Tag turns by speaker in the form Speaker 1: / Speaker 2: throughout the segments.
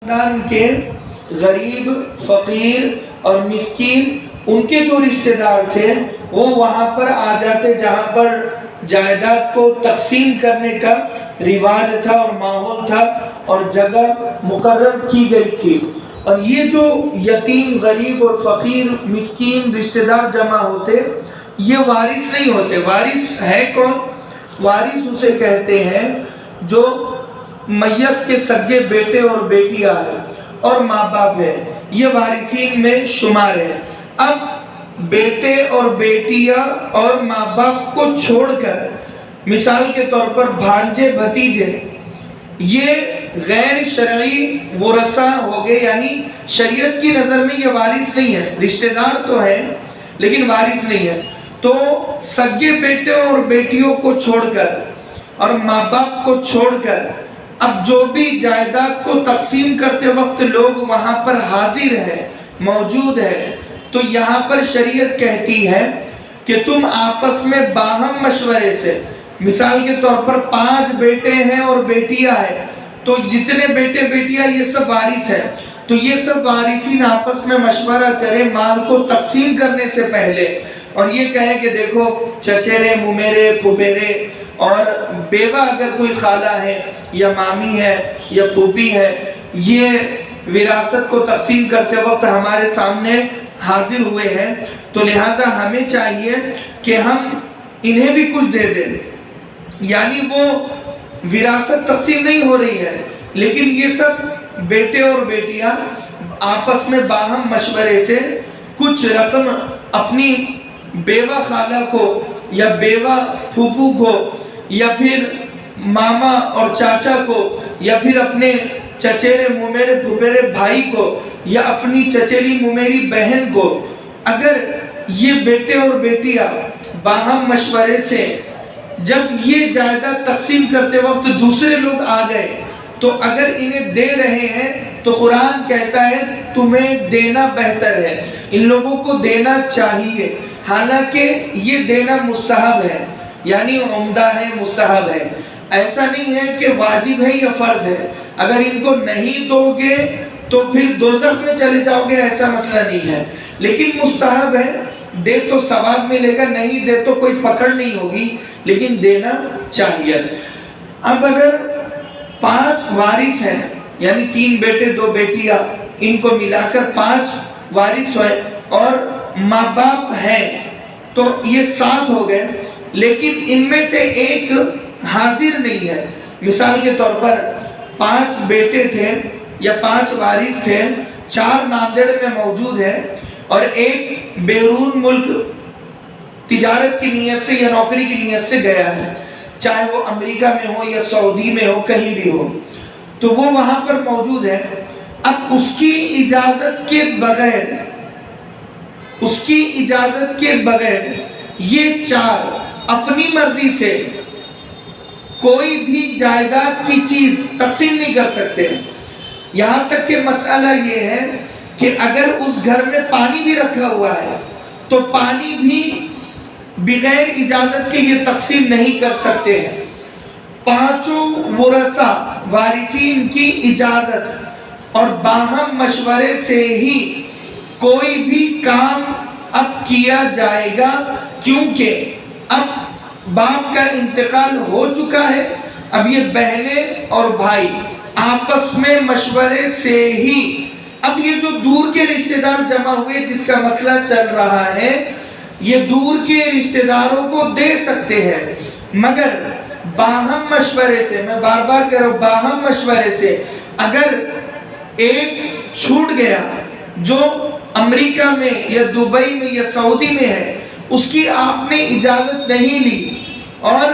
Speaker 1: خاندان کے غریب، فقیر اور مسکین ان کے جو رشتہ دار تھے وہ وہاں پر آ جاتے جہاں پر جائیداد کو تقسیم کرنے کا رواج تھا اور ماحول تھا اور جگہ مقرر کی گئی تھی. اور یہ جو یتیم، غریب اور فقیر، مسکین رشتہ دار جمع ہوتے، یہ وارث نہیں ہوتے. وارث ہے کون؟ وارث اسے کہتے ہیں جو میت کے سگے بیٹے اور بیٹیاں ہیں اور ماں باپ ہے، یہ وارثین میں شمار ہے. اب بیٹے اور بیٹیاں اور ماں باپ کو چھوڑ کر مثال کے طور پر بھانجے بھتیجے، یہ غیر شرعی ورثہ ہو گئے، یعنی شریعت کی نظر میں یہ وارث نہیں ہے. رشتہ دار تو ہے لیکن وارث نہیں ہے. تو سگے بیٹے اور بیٹیوں کو چھوڑ کر اور ماں باپ کو چھوڑ کر اب جو بھی جائیداد کو تقسیم کرتے وقت لوگ وہاں پر حاضر ہیں، موجود ہیں، تو یہاں پر شریعت کہتی ہے کہ تم آپس میں باہم مشورے سے، مثال کے طور پر 5 بیٹے ہیں اور بیٹیاں ہیں، تو جتنے بیٹے بیٹیاں یہ سب وارث ہیں، تو یہ سب وارثین آپس میں مشورہ کریں مال کو تقسیم کرنے سے پہلے، اور یہ کہیں کہ دیکھو چچیرے، ممیرے، پھپھیرے اور بیوہ اگر کوئی خالہ ہے یا مامی ہے یا پھوپھی ہے، یہ وراثت کو تقسیم کرتے وقت ہمارے سامنے حاضر ہوئے ہیں، تو لہٰذا ہمیں چاہیے کہ ہم انہیں بھی کچھ دے دیں. یعنی وہ وراثت تقسیم نہیں ہو رہی ہے لیکن یہ سب بیٹے اور بیٹیاں آپس میں باہم مشورے سے کچھ رقم اپنی بیوہ خالہ کو یا بیوہ پھوپھو کو یا پھر ماما اور چاچا کو یا پھر اپنے چچیرے ممیرے پھپھیرے بھائی کو یا اپنی چچیری ممیری بہن کو، اگر یہ بیٹے اور بیٹیاں باہم مشورے سے جب یہ جائیداد تقسیم کرتے وقت دوسرے لوگ آ گئے تو اگر انہیں دے رہے ہیں تو قرآن کہتا ہے تمہیں دینا بہتر ہے، ان لوگوں کو دینا چاہیے. حالانکہ یہ دینا مستحب ہے، یعنی عمدہ ہے، مستحب ہے. ایسا نہیں ہے کہ واجب ہے یا فرض ہے. اگر ان کو نہیں دو گے تو پھر دوزخ میں چلے جاؤ گے، ایسا مسئلہ نہیں ہے. لیکن مستحب ہے، دے تو ثواب ملے گا، نہیں دے تو کوئی پکڑ نہیں ہوگی، لیکن دینا چاہیے. اب اگر 5 وارث ہیں، یعنی 3 بیٹے 2 بیٹیاں، ان کو ملا کر 5 وارث ہوئے اور ماں باپ ہیں تو یہ 7 ہو گئے، لیکن ان میں سے ایک حاضر نہیں ہے. مثال کے طور پر 5 بیٹے تھے یا 5 وارث تھے، 4 ناندیڑ میں موجود ہیں اور ایک بیرون ملک تجارت کی نیت سے یا نوکری کی نیت سے گیا ہے، چاہے وہ امریکہ میں ہو یا سعودی میں ہو، کہیں بھی ہو، تو وہ وہاں پر موجود ہے. اب اس کی اجازت کے بغیر یہ 4 اپنی مرضی سے کوئی بھی جائیداد کی چیز تقسیم نہیں کر سکتے. یہاں تک کہ مسئلہ یہ ہے کہ اگر اس گھر میں پانی بھی رکھا ہوا ہے تو پانی بھی بغیر اجازت کے یہ تقسیم نہیں کر سکتے ہیں. 5 ورثہ وارثین کی اجازت اور باہم مشورے سے ہی کوئی بھی کام اب کیا جائے گا، کیونکہ اب باپ کا انتقال ہو چکا ہے. اب یہ بہنیں اور بھائی آپس میں مشورے سے ہی، اب یہ جو دور کے رشتہ دار جمع ہوئے جس کا مسئلہ چل رہا ہے، یہ دور کے رشتہ داروں کو دے سکتے ہیں، مگر باہم مشورے سے، میں بار بار کہہ رہا ہوں باہم مشورے سے، اگر ایک چھوٹ گیا جو امریکہ میں یا دبئی میں یا سعودی میں ہے، اس کی آپ نے اجازت نہیں لی اور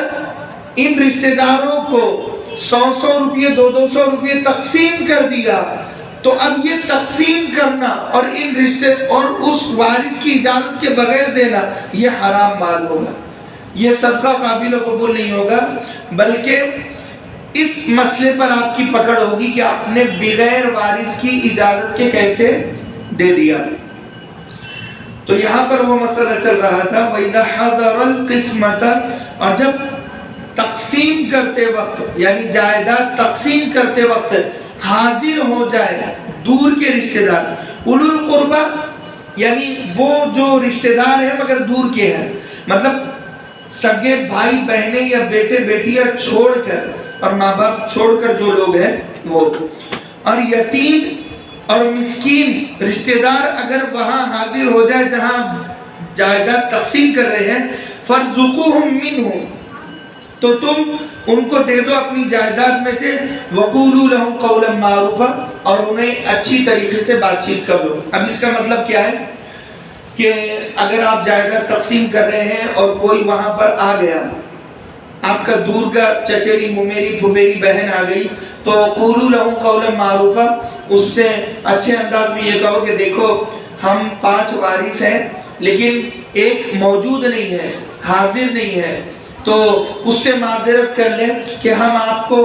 Speaker 1: ان رشتہ داروں کو 100 روپے 200 روپے تقسیم کر دیا، تو اب یہ تقسیم کرنا اور ان رشتے اور اس وارث کی اجازت کے بغیر دینا یہ حرام مال ہوگا، یہ صدقہ قابل قبول نہیں ہوگا. بلکہ اس مسئلے پر آپ کی پکڑ ہوگی کہ آپ نے بغیر وارث کی اجازت کے کیسے دے دیا. تو یہاں پر وہ مسئلہ چل رہا تھا وَإِذَا حَضَرَ الْقِسْمَةَ، اور جب تقسیم کرتے وقت، یعنی جائیداد تقسیم کرتے وقت حاضر ہو جائے دور کے رشتہ دار. اولو القربہ یعنی وہ جو رشتہ دار ہیں مگر دور کے ہیں، مطلب سگے بھائی بہنیں یا بیٹے بیٹیاں چھوڑ کر اور ماں باپ چھوڑ کر جو لوگ ہیں وہ. اور یتیم اور مسکین رشتہ دار اگر وہاں حاضر ہو جائے جہاں جائیداد تقسیم کر رہے ہیں، فَارْزُقُوهُم مِّنْهُ تو تم ان کو دے دو اپنی جائیداد میں سے، وَقُولُوا لَهُمْ قَوْلًا مَّعْرُوفًا اور انہیں اچھی طریقے سے بات چیت کرو. اب اس کا مطلب کیا ہے کہ اگر آپ جائیداد تقسیم کر رہے ہیں اور کوئی وہاں پر آ گیا، آپ کا دور کا چچیری ممیری پھوپھیری بہن آ گئی، تو قولوا لہم قولا معروفا، اس سے اچھے انداز میں یہ کہو کہ دیکھو ہم 5 وارث ہیں لیکن ایک موجود نہیں ہے، حاضر نہیں ہے، تو اس سے معذرت کر لیں کہ ہم آپ کو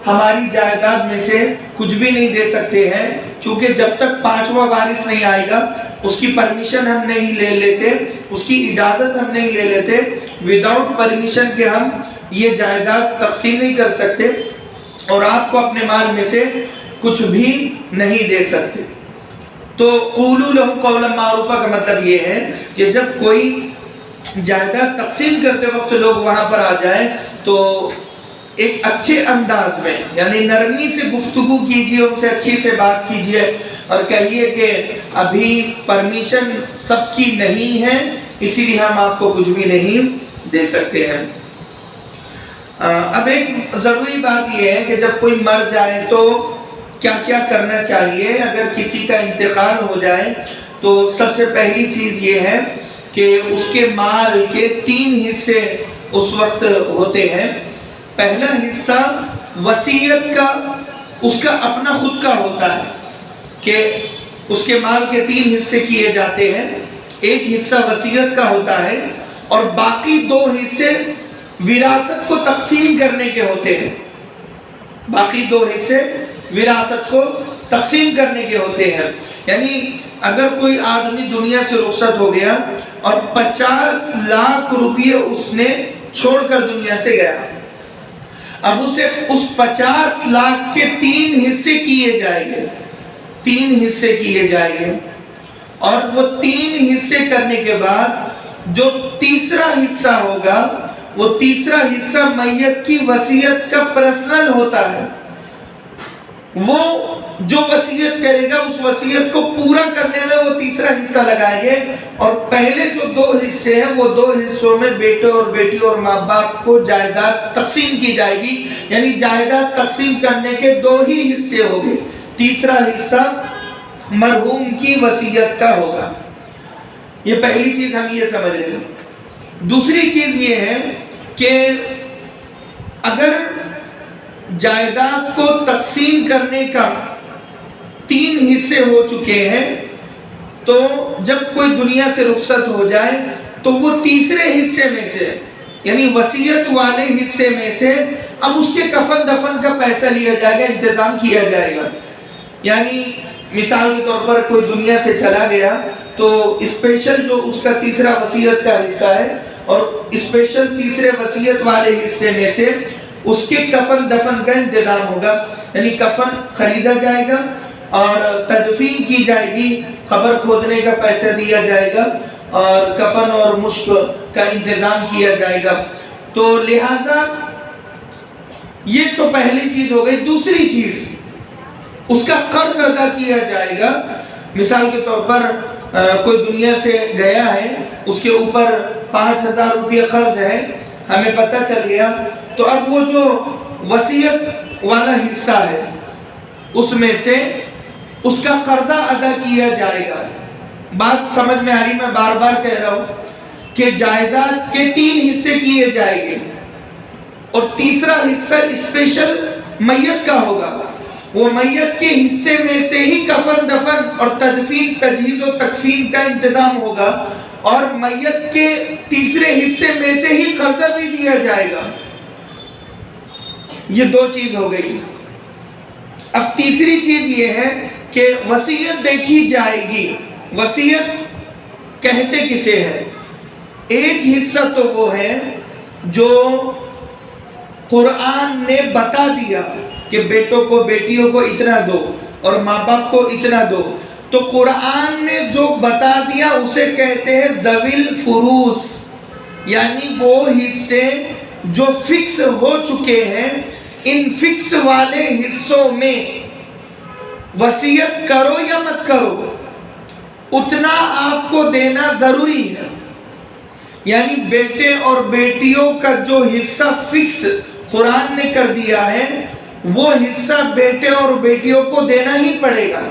Speaker 1: ہماری جائیداد میں سے کچھ بھی نہیں دے سکتے ہیں، چونکہ جب تک 5واں وارث نہیں آئے گا اس کی پرمیشن ہم نہیں لے لیتے، اس کی اجازت ہم نہیں لے لیتے، وداؤٹ پرمیشن کے ہم یہ جائیداد تقسیم نہیں کر سکتے اور آپ کو اپنے مال میں سے کچھ بھی نہیں دے سکتے. تو قولوا لہم قولا معروفا کا مطلب یہ ہے کہ جب کوئی جائیداد تقسیم کرتے وقت لوگ وہاں پر آ جائیں تو ایک اچھے انداز میں یعنی نرمی سے گفتگو کیجیے، ان سے اچھی سے بات کیجیے اور کہیے کہ ابھی پرمیشن سب کی نہیں ہے اسی لیے ہم آپ کو کچھ بھی نہیں دے سکتے ہیں. اب ایک ضروری بات یہ ہے کہ جب کوئی مر جائے تو کیا کیا کرنا چاہیے. اگر کسی کا انتقال ہو جائے تو سب سے پہلی چیز یہ ہے کہ اس کے مال کے 3 حصے اس وقت ہوتے ہیں. پہلا حصہ وصیت کا اس کا اپنا خود کا ہوتا ہے کہ اس کے مال کے 3 حصے کیے جاتے ہیں. ایک حصہ وصیت کا ہوتا ہے اور باقی 2 حصے وراثت کو تقسیم کرنے کے ہوتے ہیں. باقی 2 حصے وراثت کو تقسیم کرنے کے ہوتے ہیں. یعنی اگر کوئی آدمی دنیا سے رخصت ہو گیا اور 50 لاکھ روپے اس نے چھوڑ کر دنیا سے گیا، اب اسے اس 50 لاکھ کے 3 حصے کیے جائیں گے، 3 حصے کیے جائیں گے اور وہ 3 حصے کرنے کے بعد جو تیسرا حصہ ہوگا وہ تیسرا حصہ میت کی وصیت کا پرسنل ہوتا ہے. وہ جو وصیت کرے گا اس وصیت کو پورا کرنے میں وہ تیسرا حصہ لگائیں گے اور پہلے جو 2 حصے ہیں وہ 2 حصوں میں بیٹے اور بیٹی اور ماں باپ کو جائیداد تقسیم کی جائے گی. یعنی جائیداد تقسیم کرنے کے 2 ہی حصے ہوں گے، تیسرا حصہ مرحوم کی وصیت کا ہوگا. یہ پہلی چیز ہم یہ سمجھ رہے ہیں. دوسری چیز یہ ہے کہ اگر جائیداد کو تقسیم کرنے کا 3 حصے ہو چکے ہیں تو جب کوئی دنیا سے رخصت ہو جائے تو وہ تیسرے حصے میں سے یعنی وصیت والے حصے میں سے اب اس کے کفن دفن کا پیسہ لیا جائے گا، انتظام کیا جائے گا. یعنی مثال کے طور پر کوئی دنیا سے چلا گیا تو اسپیشل جو اس کا تیسرا وصیت کا حصہ ہے اور اسپیشل تیسرے وصیت والے حصے میں سے اس کے کفن دفن کا انتظام ہوگا. یعنی کفن خریدا جائے گا اور تدفین کی جائے گی، قبر کھودنے کا پیسہ دیا جائے گا اور کفن اور مشک کا انتظام کیا جائے گا. تو لہٰذا یہ تو پہلی چیز ہو گئی. دوسری چیز اس کا قرض ادا کیا جائے گا. مثال کے طور پر کوئی دنیا سے گیا ہے، اس کے اوپر 5000 روپے قرض ہے، ہمیں پتہ چل گیا تو اب وہ جو وصیت والا حصہ ہے اس میں سے اس کا قرضہ ادا کیا جائے گا. بات سمجھ میں آ رہی؟ میں بار بار کہہ رہا ہوں کہ جائیداد کے 3 حصے کیے جائیں گے اور تیسرا حصہ اسپیشل میت کا ہوگا. وہ میت کے حصے میں سے ہی کفن دفن اور تدفین تجہیز و تکفین کا انتظام ہوگا اور میت کے تیسرے حصے میں سے ہی قرضہ بھی دیا جائے گا. یہ 2 چیز ہو گئی. اب تیسری چیز یہ ہے کہ وصیت دیکھی جائے گی. وصیت کہتے کسے ہیں؟ ایک حصہ تو وہ ہے جو قرآن نے بتا دیا کہ بیٹوں کو بیٹیوں کو اتنا دو اور ماں باپ کو اتنا دو، تو قرآن نے جو بتا دیا اسے کہتے ہیں ذوی الفروض، یعنی وہ حصے جو فکس ہو چکے ہیں، ان فکس والے حصوں میں وصیت کرو یا مت کرو اتنا آپ کو دینا ضروری ہے۔ یعنی بیٹے اور بیٹیوں کا جو حصہ فکس قرآن نے کر دیا ہے وہ حصہ بیٹے اور بیٹیوں کو دینا ہی پڑے گا،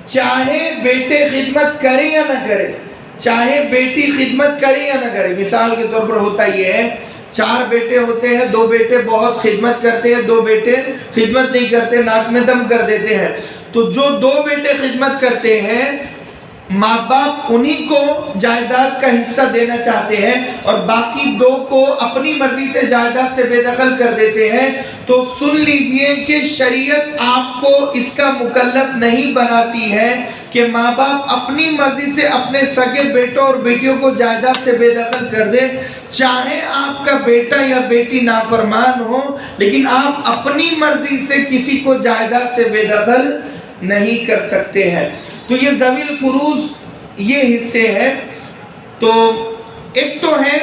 Speaker 1: چاہے بیٹے خدمت کرے یا نہ کرے، چاہے بیٹی خدمت کرے یا نہ کرے۔ مثال کے طور پر ہوتا یہ ہے 4 بیٹے ہوتے ہیں، 2 بیٹے بہت خدمت کرتے ہیں، 2 بیٹے خدمت نہیں کرتے، ناک میں دم کر دیتے ہیں۔ تو جو 2 بیٹے خدمت کرتے ہیں ماں باپ انہی کو جائیداد کا حصہ دینا چاہتے ہیں اور باقی 2 کو اپنی مرضی سے جائیداد سے بے دخل کر دیتے ہیں۔ تو سن لیجئے کہ شریعت آپ کو اس کا مکلف نہیں بناتی ہے کہ ماں باپ اپنی مرضی سے اپنے سگے بیٹوں اور بیٹیوں کو جائیداد سے بے دخل کر دے، چاہے آپ کا بیٹا یا بیٹی نافرمان ہو، لیکن آپ اپنی مرضی سے کسی کو جائیداد سے بے دخل نہیں کر سکتے ہیں۔ تو یہ ذوی الفروض یہ حصے ہیں، تو ایک تو ہے،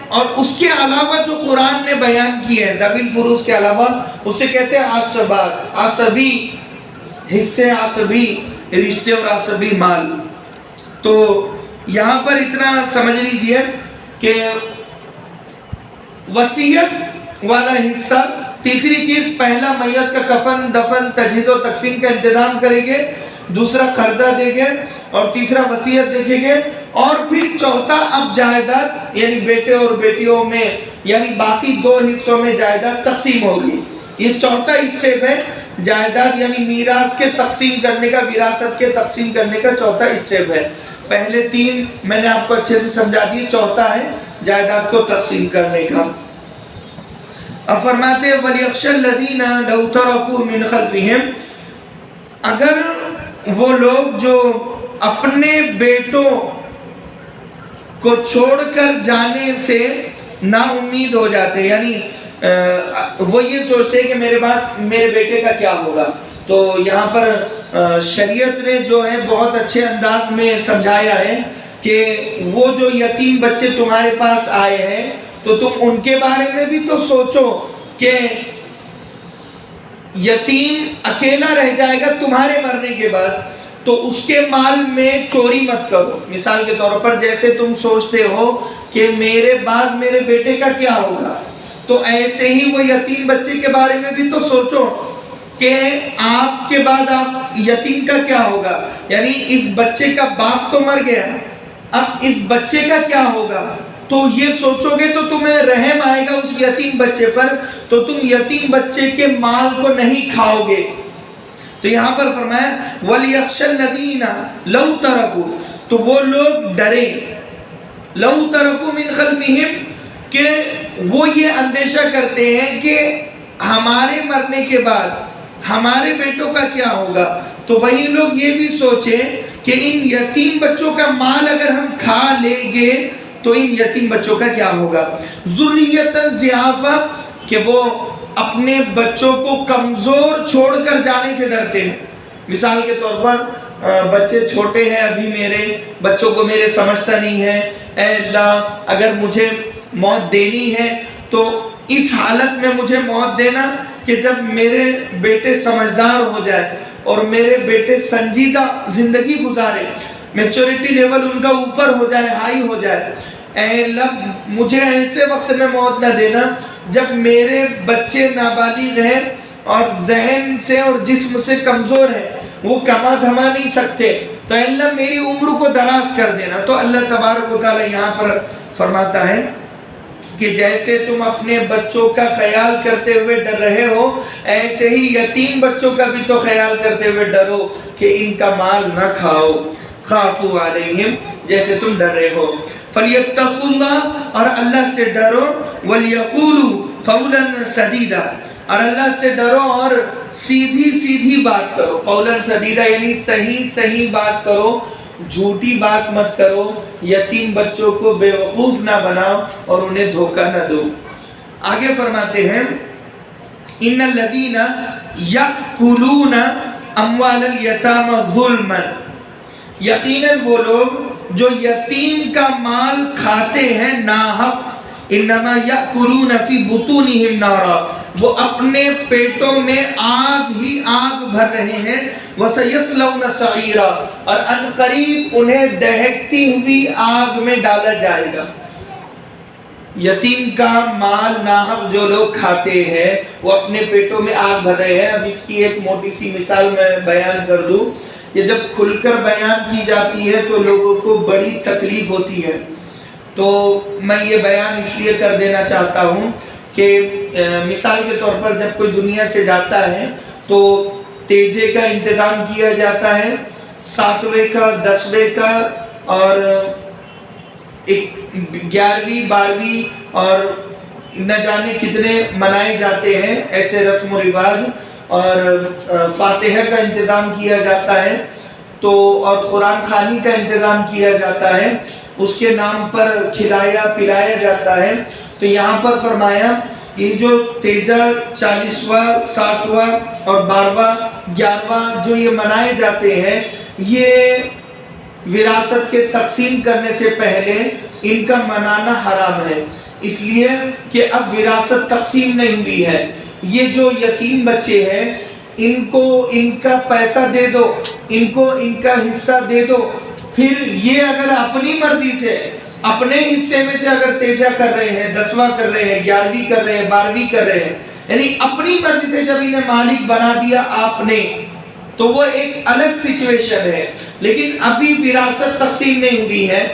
Speaker 1: اور اس کے علاوہ جو قرآن نے بیان کی ہے ذوی الفروض کے علاوہ اسے کہتے ہیں عصبات، عصبی حصے، عصبی رشتے اور عصبی مال۔ تو یہاں پر اتنا سمجھ لیجئے کہ وصیت والا حصہ، تیسری چیز پہلا میت کا کفن، دفن، تجہیز و تکفین کا انتظام کریں گے، دوسرا قرضہ دیں گے اور تیسرا وصیت دیکھیں گے، اور پھر چوتھا اب جائیداد یعنی بیٹے اور بیٹیوں میں یعنی باقی 2 حصوں میں جائیداد تقسیم ہوگی۔ یہ چوتھا اسٹیپ ہے جائیداد یعنی میراث کے تقسیم کرنے کا، وراثت کے تقسیم کرنے کا چوتھا اسٹیپ ہے۔ پہلے 3 میں نے آپ کو اچھے سے سمجھا دی، چوتھا ہے جائیداد کو تقسیم کرنے کا۔ اب فرماتے ہیں وَلْيَخْشَ الَّذِينَ لَوْ تَرَكُوا مِنْ خَلْفِهِمْ، اگر وہ لوگ جو اپنے بیٹوں کو چھوڑ کر جانے سے نا امید ہو جاتے، یعنی وہ یہ سوچتے ہیں کہ میرے بعد میرے بیٹے کا کیا ہوگا، تو یہاں پر شریعت نے جو ہے بہت اچھے انداز میں سمجھایا ہے کہ وہ جو یتیم بچے تمہارے پاس آئے ہیں تو تم ان کے بارے میں بھی تو سوچو کہ یتیم اکیلا رہ جائے گا تمہارے مرنے کے بعد، تو اس کے مال میں چوری مت کرو۔ مثال کے طور پر جیسے تم سوچتے ہو کہ میرے بعد میرے بیٹے کا کیا ہوگا، تو ایسے ہی وہ یتیم بچے کے بارے میں بھی تو سوچو کہ آپ کے بعد آپ یتیم کا کیا ہوگا، یعنی اس بچے کا باپ تو مر گیا، اب اس بچے کا کیا ہوگا، تو یہ سوچو گے تو تمہیں رحم آئے گا اس یتیم بچے پر، تو تم یتیم بچے کے مال کو نہیں کھاؤ گے۔ تو یہاں پر فرمایا وَلْيَخْشَ الَّذِينَ لَوْ تَرَكُوا، تو وہ لوگ ڈرے، لَوْ تَرَكُوا مِنْ خَلْفِهِمْ، کہ وہ یہ اندیشہ کرتے ہیں کہ ہمارے مرنے کے بعد ہمارے بیٹوں کا کیا ہوگا، تو وہی لوگ یہ بھی سوچیں کہ ان یتیم بچوں کا مال اگر ہم کھا لیں گے تو ان یتیم بچوں کا کیا ہوگا۔ ذُرِّيَّةً ضِعَافًا، کہ وہ اپنے بچوں کو کمزور چھوڑ کر جانے سے ڈرتے ہیں۔ مثال کے طور پر بچے چھوٹے ہیں ابھی، میرے بچوں کو میرے سمجھتا نہیں ہے، اے اللہ اگر مجھے موت دینی ہے تو اس حالت میں مجھے موت دینا کہ جب میرے بیٹے سمجھدار ہو جائے اور میرے بیٹے سنجیدہ زندگی گزارے، میچورٹی لیول ان کا اوپر ہو جائے، ہائی ہو جائے۔ اے اللہ مجھے ایسے وقت میں موت نہ دینا جب میرے بچے نابالغ ہیں اور ذہن سے اور جسم سے کمزور ہیں، وہ کما دھما نہیں سکتے، تو اے اللہ میری عمر کو دراز کر دینا۔ تو اللہ تبارک و تعالی یہاں پر فرماتا ہے کہ جیسے تم اپنے بچوں کا خیال کرتے ہوئے ڈر رہے ہو، ایسے ہی یتیم بچوں کا بھی تو خیال کرتے ہوئے ڈرو کہ ان کا مال نہ کھاؤ۔ خافوا علیہم، جیسے تم ڈر رہے ہو۔ فلیتقوا اللہ، اور اللہ سے ڈرو، ولیقولوا قولا سدیدا، اور اللہ سے ڈرو اور سیدھی سیدھی بات کرو۔ قولا سدیدا یعنی صحیح صحیح بات کرو، جھوٹی بات مت کرو، یتیم بچوں کو بے وقوف نہ بناؤ اور انہیں دھوکہ نہ دو۔ آگے فرماتے ہیں ان الذین یأکلون اموال الیتامی ظلما، یقیناً وہ لوگ جو یتیم کا مال کھاتے ہیں ناحق، انما یأکلون فی بطونہم نارا، وہ اپنے پیٹوں میں آگ ہی آگ بھر رہے ہیں، وَسَيَصْلَوْنَ سَعِيرًا، اور ان قریب انہیں دہکتی ہوئی آگ میں ڈالا جائے گا۔ یتیم کا مال ناحق جو لوگ کھاتے ہیں وہ اپنے پیٹوں میں آگ بھر رہے ہیں۔ اب اس کی ایک موٹی سی مثال میں بیان کر دوں کہ جب کھل کر بیان کی جاتی ہے تو لوگوں کو بڑی تکلیف ہوتی ہے، تو میں یہ بیان اس لیے کر دینا چاہتا ہوں کہ مثال کے طور پر جب کوئی دنیا سے جاتا ہے تو تیجے کا انتظام کیا جاتا ہے، 7ویں کا، 10ویں کا، اور 11ویں 12ویں اور نہ جانے کتنے منائے جاتے ہیں ایسے رسم و رواج، اور فاتحہ کا انتظام کیا جاتا ہے، تو اور قرآن خوانی کا انتظام کیا جاتا ہے، اس کے نام پر کھلایا پلایا جاتا ہے۔ تو یہاں پر فرمایا یہ جو تیجا 40واں 7واں اور 12واں 11واں جو یہ منائے جاتے ہیں، یہ وراثت کے تقسیم کرنے سے پہلے ان کا منانا حرام ہے، اس لیے کہ اب وراثت تقسیم نہیں ہوئی ہے۔ یہ جو یتیم بچے ہیں ان کو ان کا پیسہ دے دو، ان کو ان کا حصہ دے دو، پھر یہ اگر اپنی مرضی سے اپنے حصے میں سے اگر تیجا کر رہے ہیں، 10واں کر رہے ہیں، 11ویں کر رہے ہیں، 12ویں کر رہے ہیں، یعنی اپنی مرضی سے جب انہیں مالک بنا دیا آپ نے، تو وہ ایک الگ سچویشن ہے۔ لیکن ابھی وراثت تقسیم نہیں ہوئی ہے،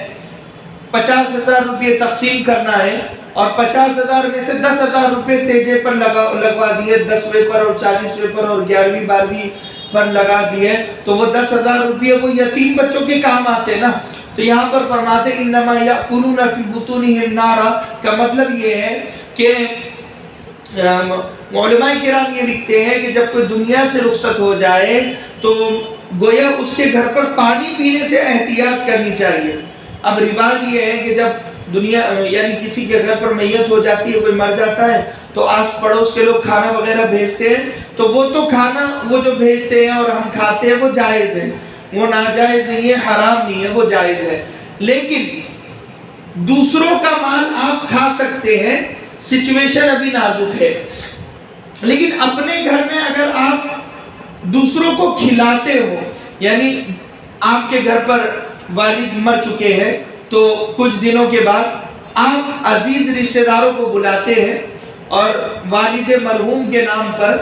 Speaker 1: 50,000 روپے تقسیم کرنا ہے اور 50,000 میں سے 10,000 روپے تیجے پر لگوا دیے، 10ویں پر اور 40ویں پر اور 11ویں 12ویں پر لگا دیے، تو وہ 10,000 روپے وہ یتیم بچوں کے کام آتے نا۔ تو یہاں پر فرماتے انما یأکلون فی بطونہم نارا کا مطلب یہ ہے کہ علماء کرام یہ لکھتے ہیں کہ جب کوئی دنیا سے رخصت ہو جائے تو گویا اس کے گھر پر پانی پینے سے احتیاط کرنی چاہیے۔ اب رواج یہ ہے کہ جب دنیا یعنی کسی کے گھر پر میت ہو جاتی ہے، کوئی مر جاتا ہے، تو آس پڑوس کے لوگ کھانا وغیرہ بھیجتے ہیں، تو وہ تو کھانا وہ جو بھیجتے ہیں اور ہم کھاتے ہیں وہ جائز ہے، وہ ناجائز نہیں ہے، حرام نہیں ہے، وہ جائز ہے۔ لیکن دوسروں کا مال آپ کھا سکتے ہیں، سچویشن ابھی نازک ہے، لیکن اپنے گھر میں اگر آپ دوسروں کو کھلاتے ہو، یعنی آپ کے گھر پر والد مر چکے ہیں تو کچھ دنوں کے بعد آپ عزیز رشتہ داروں کو بلاتے ہیں اور والد مرحوم کے نام پر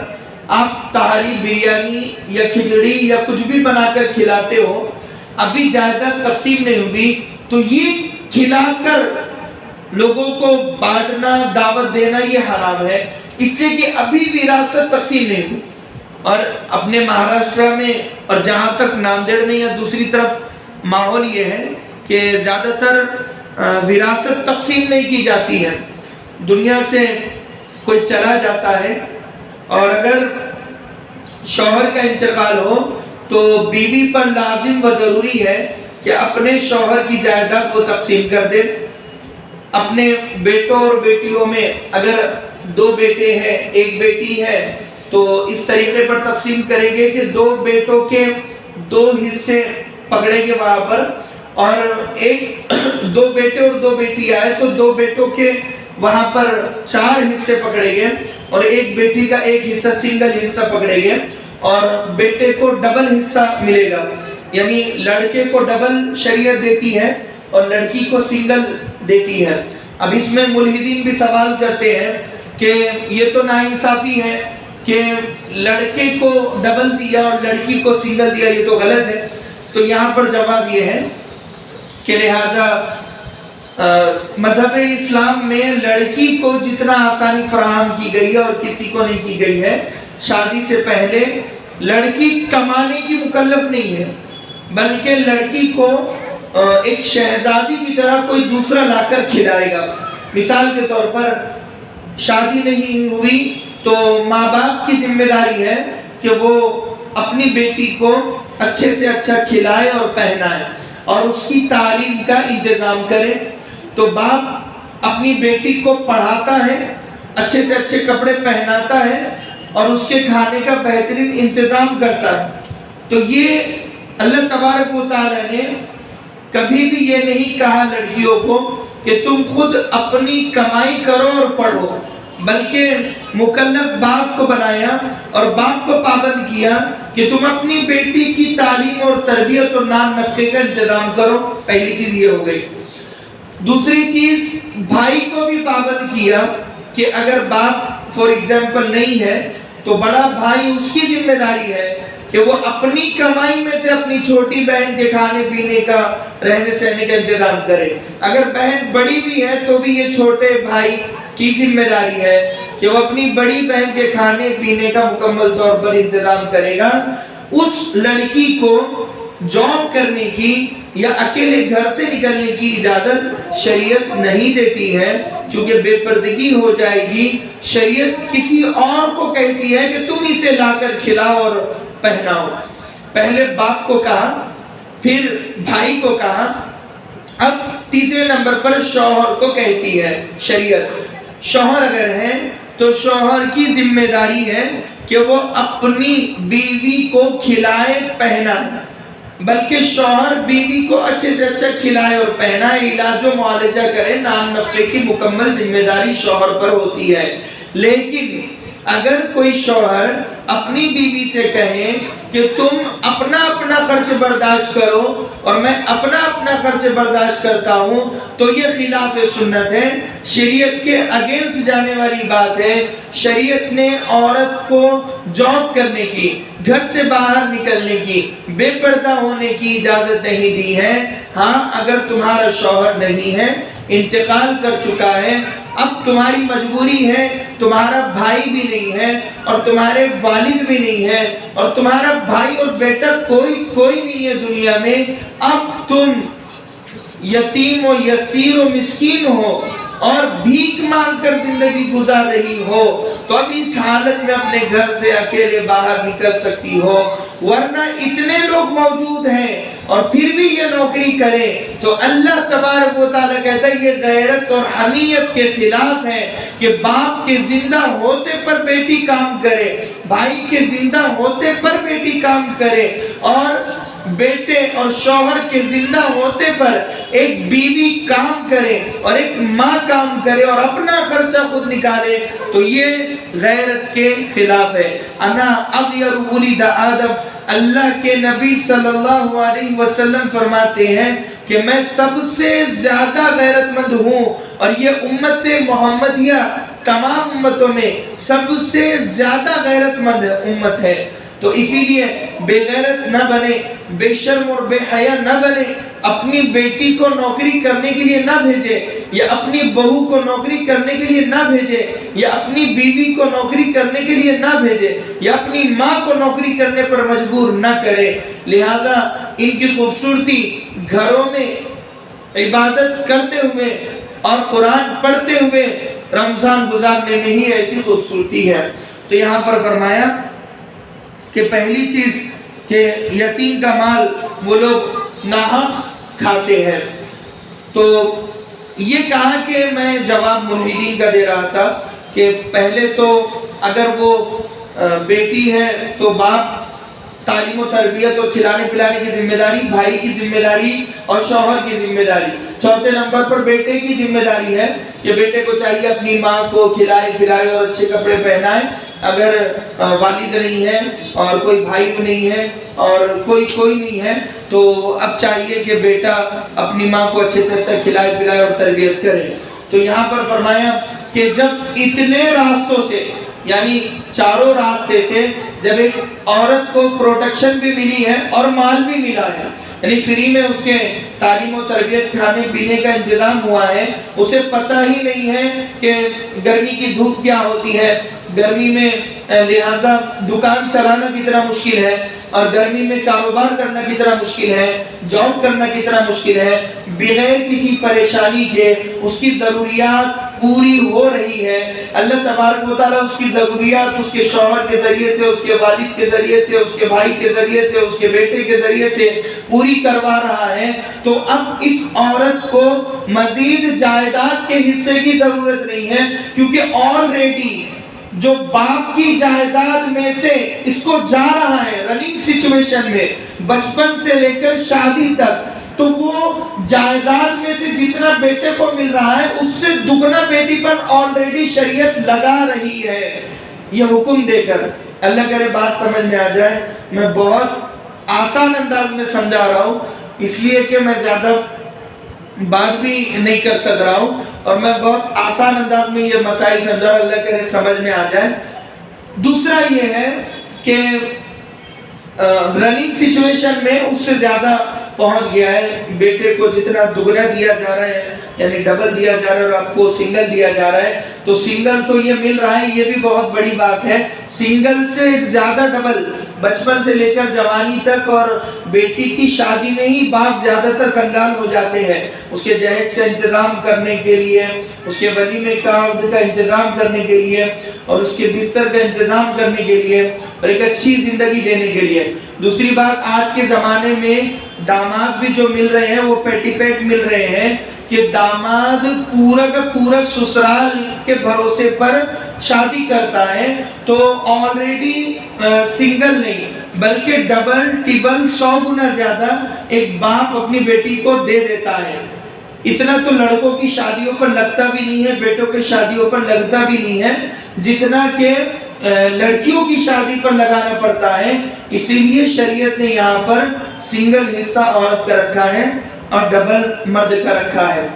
Speaker 1: آپ تہاری بریانی یا کھچڑی یا کچھ بھی بنا کر کھلاتے ہو، ابھی جائیداد تقسیم نہیں ہوئی، تو یہ کھلا کر لوگوں کو بانٹنا، دعوت دینا یہ حرام ہے، اس لیے کہ ابھی وراثت تقسیم نہیں ہوئی۔ اور اپنے مہاراشٹرا میں اور جہاں تک ناندیڑ میں یا دوسری طرف ماحول یہ ہے کہ زیادہ تر وراثت تقسیم نہیں کی جاتی ہے، دنیا سے کوئی چلا جاتا ہے اور اگر شوہر کا انتقال ہو تو بیوی پر لازم و ضروری ہے کہ اپنے شوہر کی جائیداد وہ تقسیم کر دے۔ اپنے بیٹوں اور بیٹیوں میں اگر 2 بیٹے ہیں 1 بیٹی ہے تو اس طریقے پر تقسیم کریں گے کہ 2 بیٹوں کے 2 حصے پکڑیں گے وہاں پر، اور 2 بیٹے اور 2 بیٹی آئے تو 2 بیٹوں کے وہاں پر 4 حصے پکڑیں گے اور 1 بیٹی کا 1 حصہ سنگل حصہ پکڑیں گے، اور بیٹے کو ڈبل حصہ ملے گا، یعنی لڑکے کو ڈبل شریعت دیتی ہے اور لڑکی کو سنگل دیتی ہے۔ اب اس میں ملحدین بھی سوال کرتے ہیں کہ یہ تو ناانصافی ہے کہ لڑکے کو ڈبل دیا اور لڑکی کو سنگل دیا، یہ تو غلط ہے۔ تو یہاں پر جواب یہ ہے کہ لہٰذا مذہب اسلام میں لڑکی کو جتنا آسانی فراہم کی گئی ہے اور کسی کو نہیں کی گئی ہے، شادی سے پہلے لڑکی کمانے کی مکلف نہیں ہے، بلکہ لڑکی کو ایک شہزادی کی طرح کوئی دوسرا لا کر کھلائے گا۔ مثال کے طور پر شادی نہیں ہوئی تو ماں باپ کی ذمہ داری ہے کہ وہ اپنی بیٹی کو اچھے سے اچھا کھلائے اور پہنائے اور اس کی تعلیم کا انتظام کرے۔ تو باپ اپنی بیٹی کو پڑھاتا ہے، اچھے سے اچھے کپڑے پہناتا ہے اور اس کے کھانے کا بہترین انتظام کرتا ہے۔ تو یہ اللہ تبارک و تعالیٰ نے کبھی بھی یہ نہیں کہا لڑکیوں کو کہ تم خود اپنی کمائی کرو اور پڑھو، بلکہ مکلف باپ کو بنایا اور باپ کو پابند کیا کہ تم اپنی بیٹی کی تعلیم اور تربیت اور نان نفقے کا انتظام کرو۔ پہلی چیز یہ ہو گئی۔ دوسری چیز، بھائی کو بھی پابند کیا کہ اگر باپ فور ایگزامپل نہیں ہے تو بڑا بھائی اس کی ذمہ داری ہے کہ وہ اپنی کمائی میں سے اپنی چھوٹی بہن کے کھانے پینے کا، رہنے سہنے کا انتظام کرے۔ اگر بہن بڑی بھی ہے تو بھی یہ چھوٹے بھائی کی ذمہ داری ہے کہ وہ اپنی بڑی بہن کے کھانے پینے کا مکمل طور پر انتظام کرے گا۔ اس لڑکی کو جاب کرنے کی یا اکیلے گھر سے نکلنے کی اجازت شریعت نہیں دیتی ہے، کیونکہ بے پردگی ہو جائے گی۔ شریعت کسی اور کو کہتی ہے کہ تم اسے لا کر کھلاؤ اور پہناؤ۔ پہلے باپ کو کہا، پھر بھائی کو کہا، اب تیسرے نمبر پر شوہر کو کہتی ہے شریعت۔ شوہر اگر ہے تو شوہر کی ذمہ داری ہے کہ وہ اپنی بیوی کو کھلائے پہنائے، بلکہ شوہر بیوی کو اچھے سے اچھا کھلائے اور پہنائے، علاج و معالجہ کرے، نان نفقے کی مکمل ذمہ داری شوہر پر ہوتی ہے۔ لیکن اگر کوئی شوہر اپنی بیوی سے کہے کہ تم اپنا اپنا خرچ برداشت کرو اور میں اپنا اپنا خرچ برداشت کرتا ہوں، تو یہ خلاف سنت ہے، شریعت کے اگینسٹ جانے والی بات ہے۔ شریعت نے عورت کو جاب کرنے کی، گھر سے باہر نکلنے کی، بے پردہ ہونے کی اجازت نہیں دی ہے۔ ہاں، اگر تمہارا شوہر نہیں ہے، انتقال کر چکا ہے، اب تمہاری مجبوری ہے، تمہارا بھائی بھی نہیں ہے اور تمہارے والد بھی نہیں ہے اور تمہارا بھائی اور بیٹا کوئی نہیں ہے دنیا میں، اب تم یتیم و یسیر و مسکین ہو اور بھیک مانگ کر زندگی گزار رہی ہو، تو اب اس حالت میں اپنے گھر سے اکیلے باہر نکل سکتی ہو، ورنہ اتنے لوگ موجود ہیں اور پھر بھی یہ نوکری کریں تو اللہ تبارک و تعالیٰ کہتا ہے یہ غیرت اور حمیت کے خلاف ہے کہ باپ کے زندہ ہوتے پر بیٹی کام کرے، بھائی کے زندہ ہوتے پر بیٹی کام کرے، اور بیٹے اور شوہر کے زندہ ہوتے پر ایک بیوی کام کرے اور ایک ماں کام کرے اور اپنا خرچہ خود نکالے، تو یہ غیرت کے خلاف ہے۔ انا اغیر ولد آدم، اللہ کے نبی صلی اللہ علیہ وسلم فرماتے ہیں کہ میں سب سے زیادہ غیرت مند ہوں، اور یہ امت محمدیہ تمام امتوں میں سب سے زیادہ غیرت مند امت ہے۔ تو اسی لیے بے غیرت نہ بنے، بے شرم اور بے حیا نہ بنے، اپنی بیٹی کو نوکری کرنے کے لیے نہ بھیجے، یا اپنی بہو کو نوکری کرنے کے لیے نہ بھیجے، یا اپنی بیوی کو نوکری کرنے کے لیے نہ بھیجے، یا اپنی ماں کو نوکری کرنے پر مجبور نہ کرے۔ لہذا ان کی خوبصورتی گھروں میں عبادت کرتے ہوئے اور قرآن پڑھتے ہوئے رمضان گزارنے میں ہی ایسی خوبصورتی ہے۔ تو یہاں پر فرمایا کہ پہلی چیز کہ یتیم کا مال وہ لوگ ناحق کھاتے ہیں۔ تو یہ کہا کہ میں جواب ملحدین کا دے رہا تھا کہ پہلے تو اگر وہ بیٹی ہے تو باپ تعلیم و تربیت اور کھلانے پلانے کی ذمہ داری، بھائی کی ذمہ داری اور شوہر کی ذمہ داری۔ چوتھے نمبر پر بیٹے کی ذمہ داری ہے کہ بیٹے کو چاہیے اپنی ماں کو کھلائے پلائے اور اچھے کپڑے پہنائے۔ اگر والد نہیں ہے اور کوئی بھائی نہیں ہے اور کوئی نہیں ہے تو اب چاہیے کہ بیٹا اپنی ماں کو اچھے سے اچھا کھلائے پلائے اور تربیت کرے۔ تو یہاں پر فرمایا کہ جب اتنے راستوں سے، یعنی چاروں راستے سے جب ایک عورت کو پروٹیکشن بھی ملی ہے اور مال بھی ملا ہے، یعنی فری میں اس کے تعلیم و تربیت کھانے پینے کا انتظام ہوا ہے، اسے پتہ ہی نہیں ہے کہ گرمی کی دھوپ کیا ہوتی ہے، گرمی میں لہذا دکان چلانا کتنا مشکل ہے اور گرمی میں کاروبار کرنا کتنا مشکل ہے، جاب کرنا کتنا مشکل ہے، بغیر کسی پریشانی کے اس کی ضروریات پوری ہو رہی ہے۔ اللہ تبارک و تعالیٰ اس کی ضروریات اس کے شوہر کے ذریعے سے، اس کے والد کے ذریعے سے، اس کے بھائی کے ذریعے سے، اس کے بیٹے کے ذریعے سے پوری کروا رہا ہے۔ تو اب اس عورت کو مزید جائیداد کے حصے کی ضرورت نہیں ہے، کیونکہ آلریڈی جو باپ کی جائیداد میں سے اس کو جا رہا ہے رننگ سچویشن میں بچپن سے لے کر شادی تک، تو وہ جائیداد میں سے جتنا بیٹے کو مل رہا ہے اس سے دگنا بیٹی پر آلریڈی شریعت لگا رہی ہے یہ حکم دے کر۔ اللہ کرے بات سمجھ میں آ جائے۔ میں بہت آسان انداز میں سمجھا رہا ہوں اس لیے کہ میں زیادہ بات بھی نہیں کر سک رہا ہوں، اور میں بہت آسان انداز میں یہ مسائل سمجھا رہا ہوں، اللہ کرے سمجھ میں آ جائے۔ دوسرا یہ ہے کہ رننگ سچویشن میں اس سے زیادہ پہنچ گیا ہے، بیٹے کو جتنا دگنا دیا جا رہا ہے یعنی ڈبل دیا جا رہا ہے اور آپ کو سنگل دیا جا رہا ہے، تو سنگل تو یہ مل رہا ہے، یہ بھی بہت بڑی بات ہے۔ سنگل سے زیادہ ڈبل بچپن سے لے کر جوانی تک، اور بیٹی کی شادی میں ہی باپ زیادہ تر کنگال ہو جاتے ہیں اس کے جہیز کا انتظام کرنے کے لیے، اس کے ولیمے کا انتظام کرنے کے لیے، اور اس کے بستر کا انتظام کرنے کے لیے، اور ایک اچھی زندگی دینے کے لیے۔ دوسری بات، آج کے زمانے میں داماد بھی جو مل رہے ہیں وہ پیٹی پیٹ مل رہے ہیں کہ داماد پورا کا پورا سسرال کے بھروسے پر شادی کرتا ہے، تو آلریڈی سنگل نہیں بلکہ ڈبل ٹیبل 100 گنا زیادہ ایک باپ اپنی بیٹی کو دے دیتا ہے۔ اتنا تو لڑکوں کی شادیوں پر لگتا بھی نہیں ہے، بیٹوں کی شادیوں پر لگتا بھی نہیں ہے جتنا کہ لڑکیوں کی شادی پر لگانا پڑتا ہے۔ اسی لیے شریعت نے یہاں پر سنگل حصہ عورت کا رکھا ہے اور ڈبل مرد کا رکھا ہے۔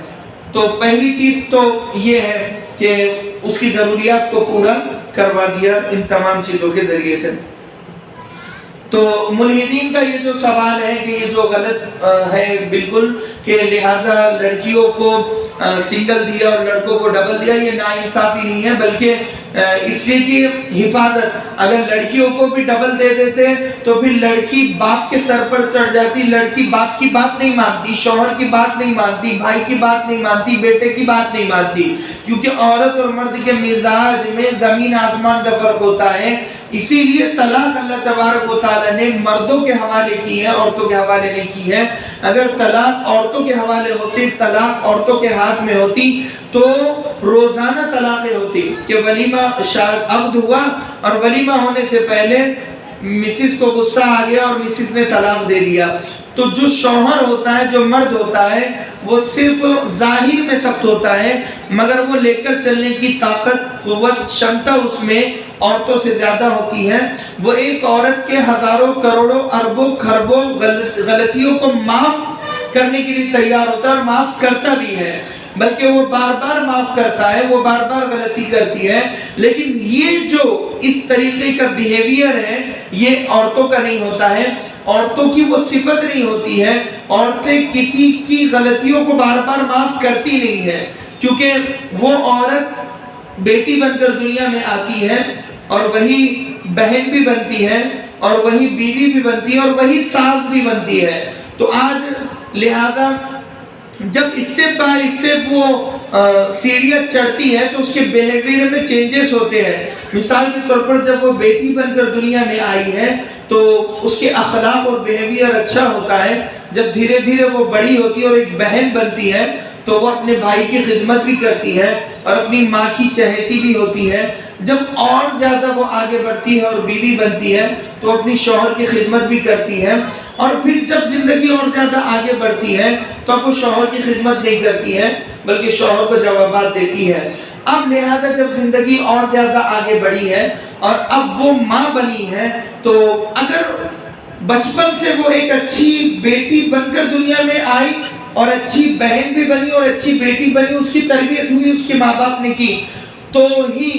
Speaker 1: تو پہلی چیز تو یہ ہے کہ اس کی ضروریات کو پورا کروا دیا ان تمام چیزوں کے ذریعے سے۔ تو ملحدین کا یہ جو سوال ہے کہ یہ جو غلط ہے بالکل کہ لہٰذا لڑکیوں کو سنگل دیا اور لڑکوں کو ڈبل دیا، یہ ناانصافی نہیں ہے، بلکہ اس لیے کہ حفاظت، اگر لڑکیوں کو بھی ڈبل دے دیتے تو پھر لڑکی باپ کے سر پر چڑھ جاتی، لڑکی باپ کی بات نہیں مانتی، شوہر کی بات نہیں مانتی، بھائی کی بات نہیں مانتی، بیٹے کی بات نہیں مانتی، کیونکہ عورت اور مرد کے مزاج میں زمین آسمان کا فرق ہوتا ہے۔ اسی لیے طلاق اللہ تبارک و تعالیٰ نے مردوں کے حوالے کی ہے، عورتوں کے حوالے نہیں کی ہے۔ اگر طلاق عورتوں کے حوالے ہوتی، طلاق عورتوں کے ہاتھ میں ہوتی تو روزانہ طلاقیں ہوتی کہ ولیمہ شاید عقد ہوا اور ولیمہ ہونے سے پہلے مسز کو غصہ آ گیا اور مسز نے طلاق دے دیا۔ تو جو شوہر ہوتا ہے، جو مرد ہوتا ہے، وہ صرف ظاہر میں سخت ہوتا ہے مگر وہ لے کر چلنے کی طاقت، قوت، شمتا اس میں عورتوں سے زیادہ ہوتی ہے۔ وہ ایک عورت کے ہزاروں کروڑوں اربوں خربوں غلطیوں کو معاف کرنے کے لیے تیار ہوتا ہے اور معاف کرتا بھی ہے، بلکہ وہ بار بار معاف کرتا ہے، وہ بار بار غلطی کرتی ہے۔ لیکن یہ جو اس طریقے کا بیہیویئر ہے یہ عورتوں کا نہیں ہوتا ہے، عورتوں کی وہ صفت نہیں ہوتی ہے۔ عورتیں کسی کی غلطیوں کو بار بار معاف کرتی نہیں ہے، کیونکہ وہ عورت بیٹی بن کر دنیا میں آتی ہے اور وہی بہن بھی بنتی ہے اور وہی بیوی بھی بنتی ہے اور وہی ساس بھی بنتی ہے۔ تو آج لہذا جب اسٹیپ بائی اسٹیپ وہ سیڑھیاں چڑھتی ہے تو اس کے بیہیویئر میں چینجز ہوتے ہیں۔ مثال کے طور پر جب وہ بیٹی بن کر دنیا میں آئی ہے تو اس کے اخلاق اور بیہیویئر اچھا ہوتا ہے۔ جب دھیرے دھیرے وہ بڑی ہوتی ہے اور ایک بہن بنتی ہے تو وہ اپنے بھائی کی خدمت بھی کرتی ہے اور اپنی ماں کی چہیتی بھی ہوتی ہے۔ جب اور زیادہ وہ آگے بڑھتی ہے اور بیوی بنتی ہے تو اپنی شوہر کی خدمت بھی کرتی ہے، اور پھر جب زندگی اور زیادہ آگے بڑھتی ہے تو اب وہ شوہر کی خدمت نہیں کرتی ہے بلکہ شوہر کو جوابات دیتی ہے۔ اب لہذا جب زندگی اور زیادہ آگے بڑھی ہے اور اب وہ ماں بنی ہے تو اگر بچپن سے وہ ایک اچھی بیٹی بن کر دنیا میں آئی اور اچھی بہن بھی بنی اور اچھی بیٹی بنی، اس کی تربیت ہوئی اس کے ماں باپ نے کی، تو ہی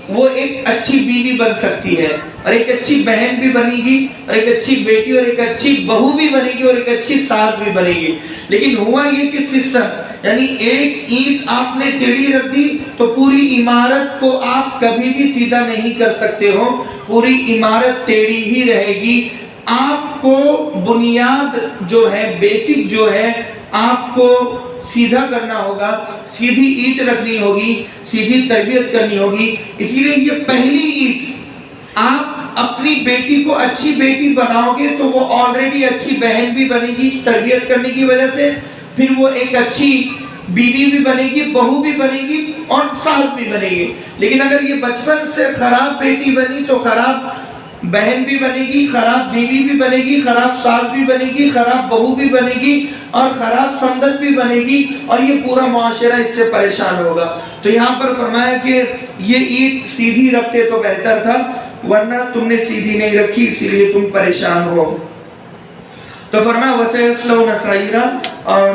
Speaker 1: وہ ایک اچھی بیوی بن سکتی ہے اور ایک اچھی بہن بھی بنے گی اور ایک اچھی بیٹی اور ایک اچھی بہو بھی بنے گی اور ایک اچھی ساس بھی بنے گی۔ لیکن ہوا یہ کہ سسٹم، یعنی ایک اینٹ آپ نے ٹیڑھی رکھ دی تو پوری عمارت کو آپ کبھی بھی سیدھا نہیں کر سکتے ہو، پوری عمارت ٹیڑھی ہی رہے گی۔ آپ کو بنیاد جو ہے، بیسک جو ہے، آپ کو سیدھا کرنا ہوگا، سیدھی اینٹ رکھنی ہوگی، سیدھی تربیت کرنی ہوگی۔ اسی لیے یہ پہلی اینٹ، آپ اپنی بیٹی کو اچھی بیٹی بناؤ گے تو وہ آلریڈی اچھی بہن بھی بنے گی تربیت کرنے کی وجہ سے، پھر وہ ایک اچھی بیوی بھی بنے گی، بہو بھی بنے گی اور ساس بھی بنے گی. لیکن اگر یہ بچپن سے خراب بیٹی بنی تو خراب بہن بھی بنے گی، خراب بیوی بھی بنے گی، خراب ساس بھی بنے گی، خراب بہو بھی بنے گی اور خراب سمدن بھی بنے گی، اور یہ پورا معاشرہ اس سے پریشان ہوگا. تو یہاں پر فرمایا کہ یہ اینٹ سیدھی رکھتے تو بہتر تھا، ورنہ تم نے سیدھی نہیں رکھی اسی لیے تم پریشان ہو. تو فرمایا وَسَيَصْلَوْنَ سَعِيرًا، اور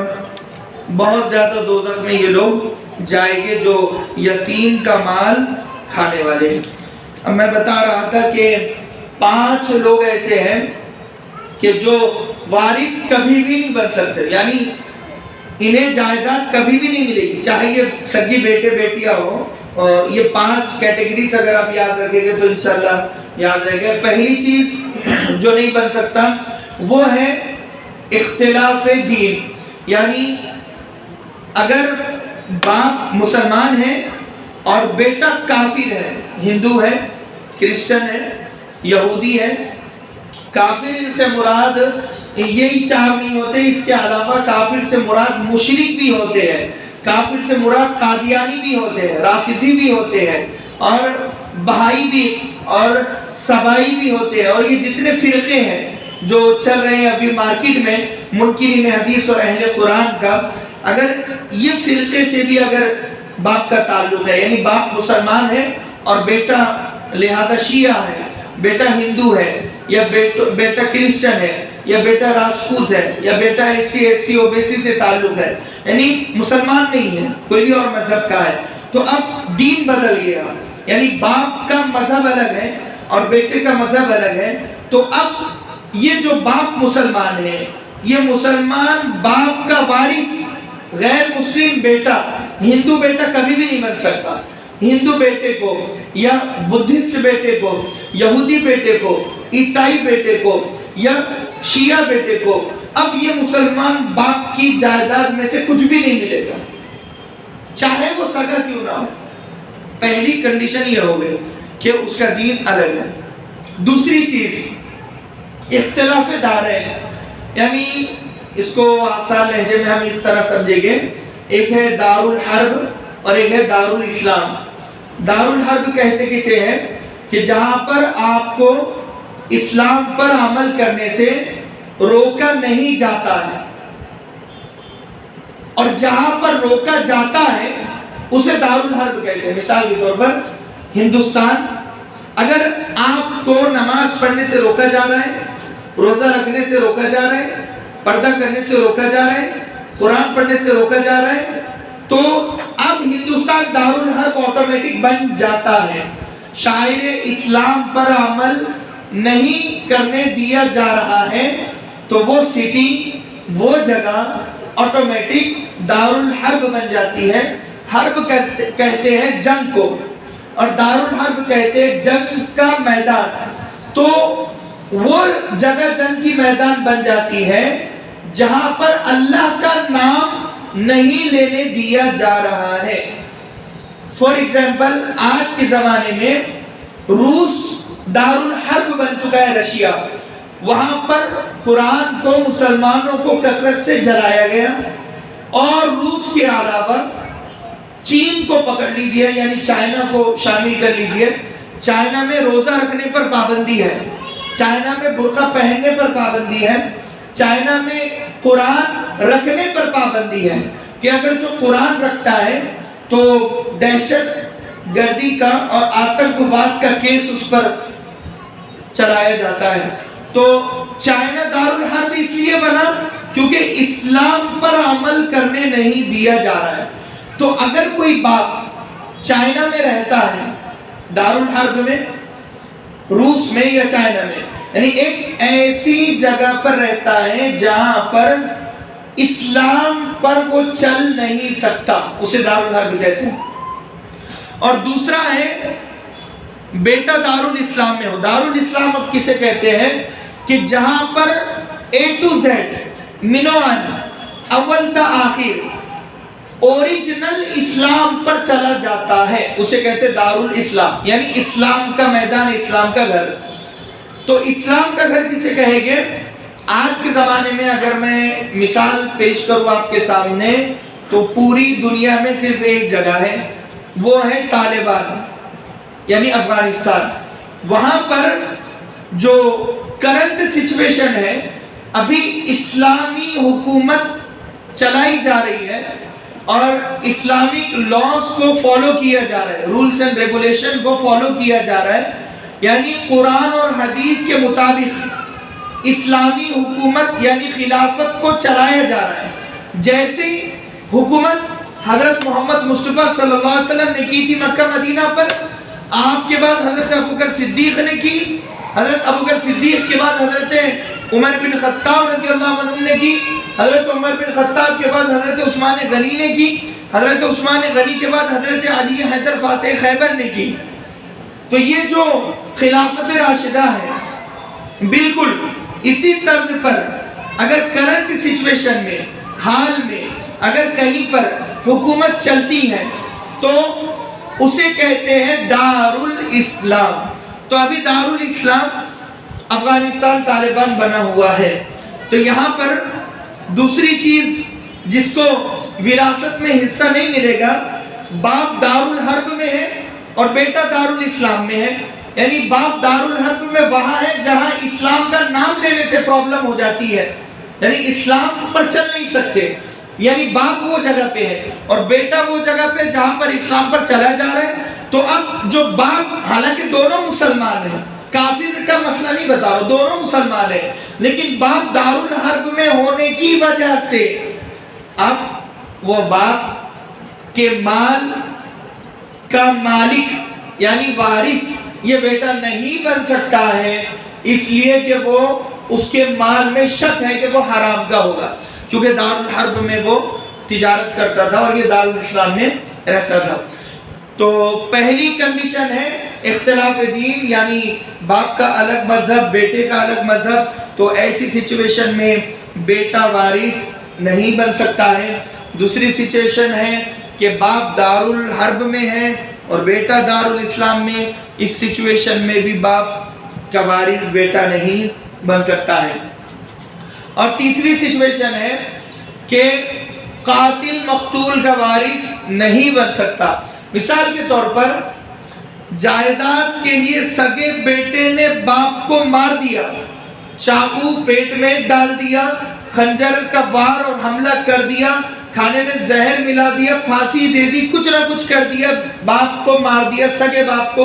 Speaker 1: بہت زیادہ دوزخ میں یہ لوگ جائیں گے جو یتیم کا مال کھانے والے ہیں. اب میں بتا رہا تھا کہ 5 لوگ ایسے ہیں کہ جو وارث کبھی بھی نہیں بن سکتے، یعنی انہیں جائیداد کبھی بھی نہیں ملے گی، چاہے یہ سگی بیٹے بیٹیاں ہو. یہ 5 کیٹیگریز اگر آپ یاد رکھیں گے تو انشاءاللہ یاد رہے گا. پہلی چیز جو نہیں بن سکتا وہ ہے اختلاف دین، یعنی اگر باپ مسلمان ہے اور بیٹا کافر ہے، ہندو ہے، کرسچن ہے، یہودی ہے. کافر ان سے مراد یہی 4 نہیں ہوتے، اس کے علاوہ کافر سے مراد مشرک بھی ہوتے ہیں، کافر سے مراد قادیانی بھی ہوتے ہیں، رافضی بھی ہوتے ہیں، اور بہائی بھی اور سبائی بھی ہوتے ہیں. اور یہ جتنے فرقے ہیں جو چل رہے ہیں ابھی مارکیٹ میں منکرین حدیث اور اہل قرآن کا، اگر یہ فرقے سے بھی اگر باپ کا تعلق ہے، یعنی باپ مسلمان ہے اور بیٹا لہذا شیعہ ہے، بیٹا ہندو ہے، یا بیٹا کرسچن ہے، یا بیٹا راجپوت ہے، یا بیٹا SC ST OBC سے تعلق ہے، یعنی مسلمان نہیں ہے، کوئی بھی اور مذہب کا ہے، تو اب دین بدل گیا، یعنی باپ کا مذہب الگ ہے اور بیٹے کا مذہب الگ ہے. تو اب یہ جو باپ مسلمان ہے، یہ مسلمان باپ کا وارث غیر مسلم بیٹا، ہندو بیٹا کبھی بھی نہیں بن سکتا. ہندو بیٹے کو یا بدھسٹ بیٹے کو، یہودی بیٹے کو، عیسائی بیٹے کو یا شیعہ بیٹے کو اب یہ مسلمان باپ کی جائیداد میں سے کچھ بھی نہیں ملے گا، چاہے وہ سگا کیوں نہ ہو. پہلی کنڈیشن یہ ہو گئی کہ اس کا دین الگ ہے. دوسری چیز اختلاف دارین، یعنی اس کو آسان لہجے میں ہم اس طرح سمجھیں گے، ایک ہے دار الحرب اور ایک ہے دار الاسلام. دار الحرب کہتے کسے ہیں کہ جہاں پر آپ کو اسلام پر عمل کرنے سے روکا نہیں جاتا ہے، اور جہاں پر روکا جاتا ہے اسے دار الحرب کہتے ہیں. مثال کے طور پر ہندوستان، اگر آپ کو نماز پڑھنے سے روکا جا رہا ہے، روزہ رکھنے سے روکا جا رہا ہے، پردہ کرنے سے روکا جا رہا ہے، قرآن پڑھنے سے روکا جا رہا ہے، تو اب ہندوستان دار الحرب آٹومیٹک بن جاتا ہے. شاعر اسلام پر عمل نہیں کرنے دیا جا رہا ہے تو وہ سٹی، وہ جگہ آٹومیٹک دار الحرب بن جاتی ہے. حرب کہتے ہیں جنگ کو، اور دار الحرب کہتے ہیں جنگ کا میدان. تو وہ جگہ جنگ کی میدان بن جاتی ہے جہاں پر اللہ کا نام نہیں لینے دیا جا رہا ہے. فور ایگزامپل آج کے زمانے میں روس دار الحرب بن چکا ہے، رشیا. وہاں پر قرآن کو مسلمانوں کو کثرت سے جلایا گیا، اور روس کے علاوہ چین کو پکڑ لیجئے، یعنی چائنا کو شامل کر لیجئے. چائنا میں روزہ رکھنے پر پابندی ہے، چائنا میں برقع پہننے پر پابندی ہے، چائنا میں قرآن رکھنے پر پابندی ہے کہ اگر جو قرآن رکھتا ہے تو دہشت گردی کا اور آتنکواد کا کیس اس پر چلایا جاتا ہے. تو چائنا دار الحرب اس لیے بنا کیونکہ اسلام پر عمل کرنے نہیں دیا جا رہا ہے. تو اگر کوئی باپ چائنا میں رہتا ہے، دار الحرب میں، روس میں یا چائنا میں، یعنی ایک ایسی جگہ پر رہتا ہے جہاں پر اسلام پر وہ چل نہیں سکتا، اسے دار الحرب کہتے ہیں. اور دوسرا ہے بیٹا دار الاسلام میں ہو. دار الاسلام اب کسے کہتے ہیں کہ جہاں پر A to Z منوان اول تا آخر اوریجنل اسلام پر چلا جاتا ہے، اسے کہتے دار الاسلام، یعنی اسلام کا میدان، اسلام کا گھر. تو اسلام کا گھر کسے کہیں گے؟ آج کے زمانے میں اگر میں مثال پیش کروں آپ کے سامنے تو پوری دنیا میں صرف ایک جگہ ہے، وہ ہے طالبان یعنی افغانستان۔ وہاں پر جو کرنٹ سچویشن ہے، ابھی اسلامی حکومت چلائی جا رہی ہے اور اسلامک لاز کو فالو کیا جا رہا ہے، رولز اینڈ ریگولیشن کو فالو کیا جا رہا ہے، یعنی قرآن اور حدیث کے مطابق اسلامی حکومت یعنی خلافت کو چلایا جا رہا ہے۔ جیسے حکومت حضرت محمد مصطفیٰ صلی اللہ علیہ وسلم نے کی تھی مکہ مدینہ پر، آپ کے بعد حضرت ابوبکر صدیق نے کی، حضرت ابوبکر صدیق کے بعد حضرت عمر بن خطاب رضی اللہ عنہ نے کی، حضرت عمر بن خطاب کے بعد حضرت عثمان غنی نے کی، حضرت عثمان غنی کے بعد حضرت علی حیدر فاتح خیبر نے کی۔ تو یہ جو خلافت راشدہ ہے، بالکل اسی طرز پر اگر کرنٹ سچویشن میں، حال میں اگر کہیں پر حکومت چلتی ہے تو اسے کہتے ہیں دارالاسلام۔ تو ابھی دارالاسلام افغانستان طالبان بنا ہوا ہے۔ تو یہاں پر دوسری چیز جس کو وراثت میں حصہ نہیں ملے گا، باپ دارالحرب میں ہے اور بیٹا دارالاسلام میں ہے، یعنی باپ دارالحرب میں وہاں ہے جہاں اسلام کا نام لینے سے پرابلم ہو جاتی ہے، یعنی اسلام پر چل نہیں سکتے، یعنی باپ وہ جگہ پہ ہے اور بیٹا وہ جگہ پہ جہاں پر اسلام پر چلا جا رہا ہے۔ تو اب جو باپ، حالانکہ دونوں مسلمان ہیں، کافر کا مسئلہ نہیں بتا رہا، دونوں مسلمان ہیں، لیکن باپ دارالحرب میں ہونے کی وجہ سے اب وہ باپ کے مال کا مالک یعنی وارث یہ بیٹا نہیں بن سکتا ہے، اس لیے کہ وہ اس کے مال میں شک ہے کہ وہ حرام کا ہوگا، کیونکہ دارالحرب میں وہ تجارت کرتا تھا اور یہ دارالاسلام میں رہتا تھا۔ تو پہلی کنڈیشن ہے اختلاف دین، یعنی باپ کا الگ مذہب، بیٹے کا الگ مذہب، تو ایسی سچویشن میں بیٹا وارث نہیں بن سکتا ہے۔ دوسری سچویشن ہے کہ باپ دارالحرب میں ہے اور بیٹا دارالاسلام میں، اس سچویشن میں بھی باپ کا وارث بیٹا نہیں بن سکتا ہے۔ اور تیسری سچویشن ہے کہ قاتل مقتول کا وارث نہیں بن سکتا۔ مثال کے طور پر جائیداد کے لیے سگے بیٹے نے باپ کو مار دیا، چاقو پیٹ میں ڈال دیا، خنجر کا وار اور حملہ کر دیا، کھانے میں زہر ملا دیا، پھانسی دے دی، کچھ نہ کچھ کر دیا، باپ کو مار دیا، سگے باپ کو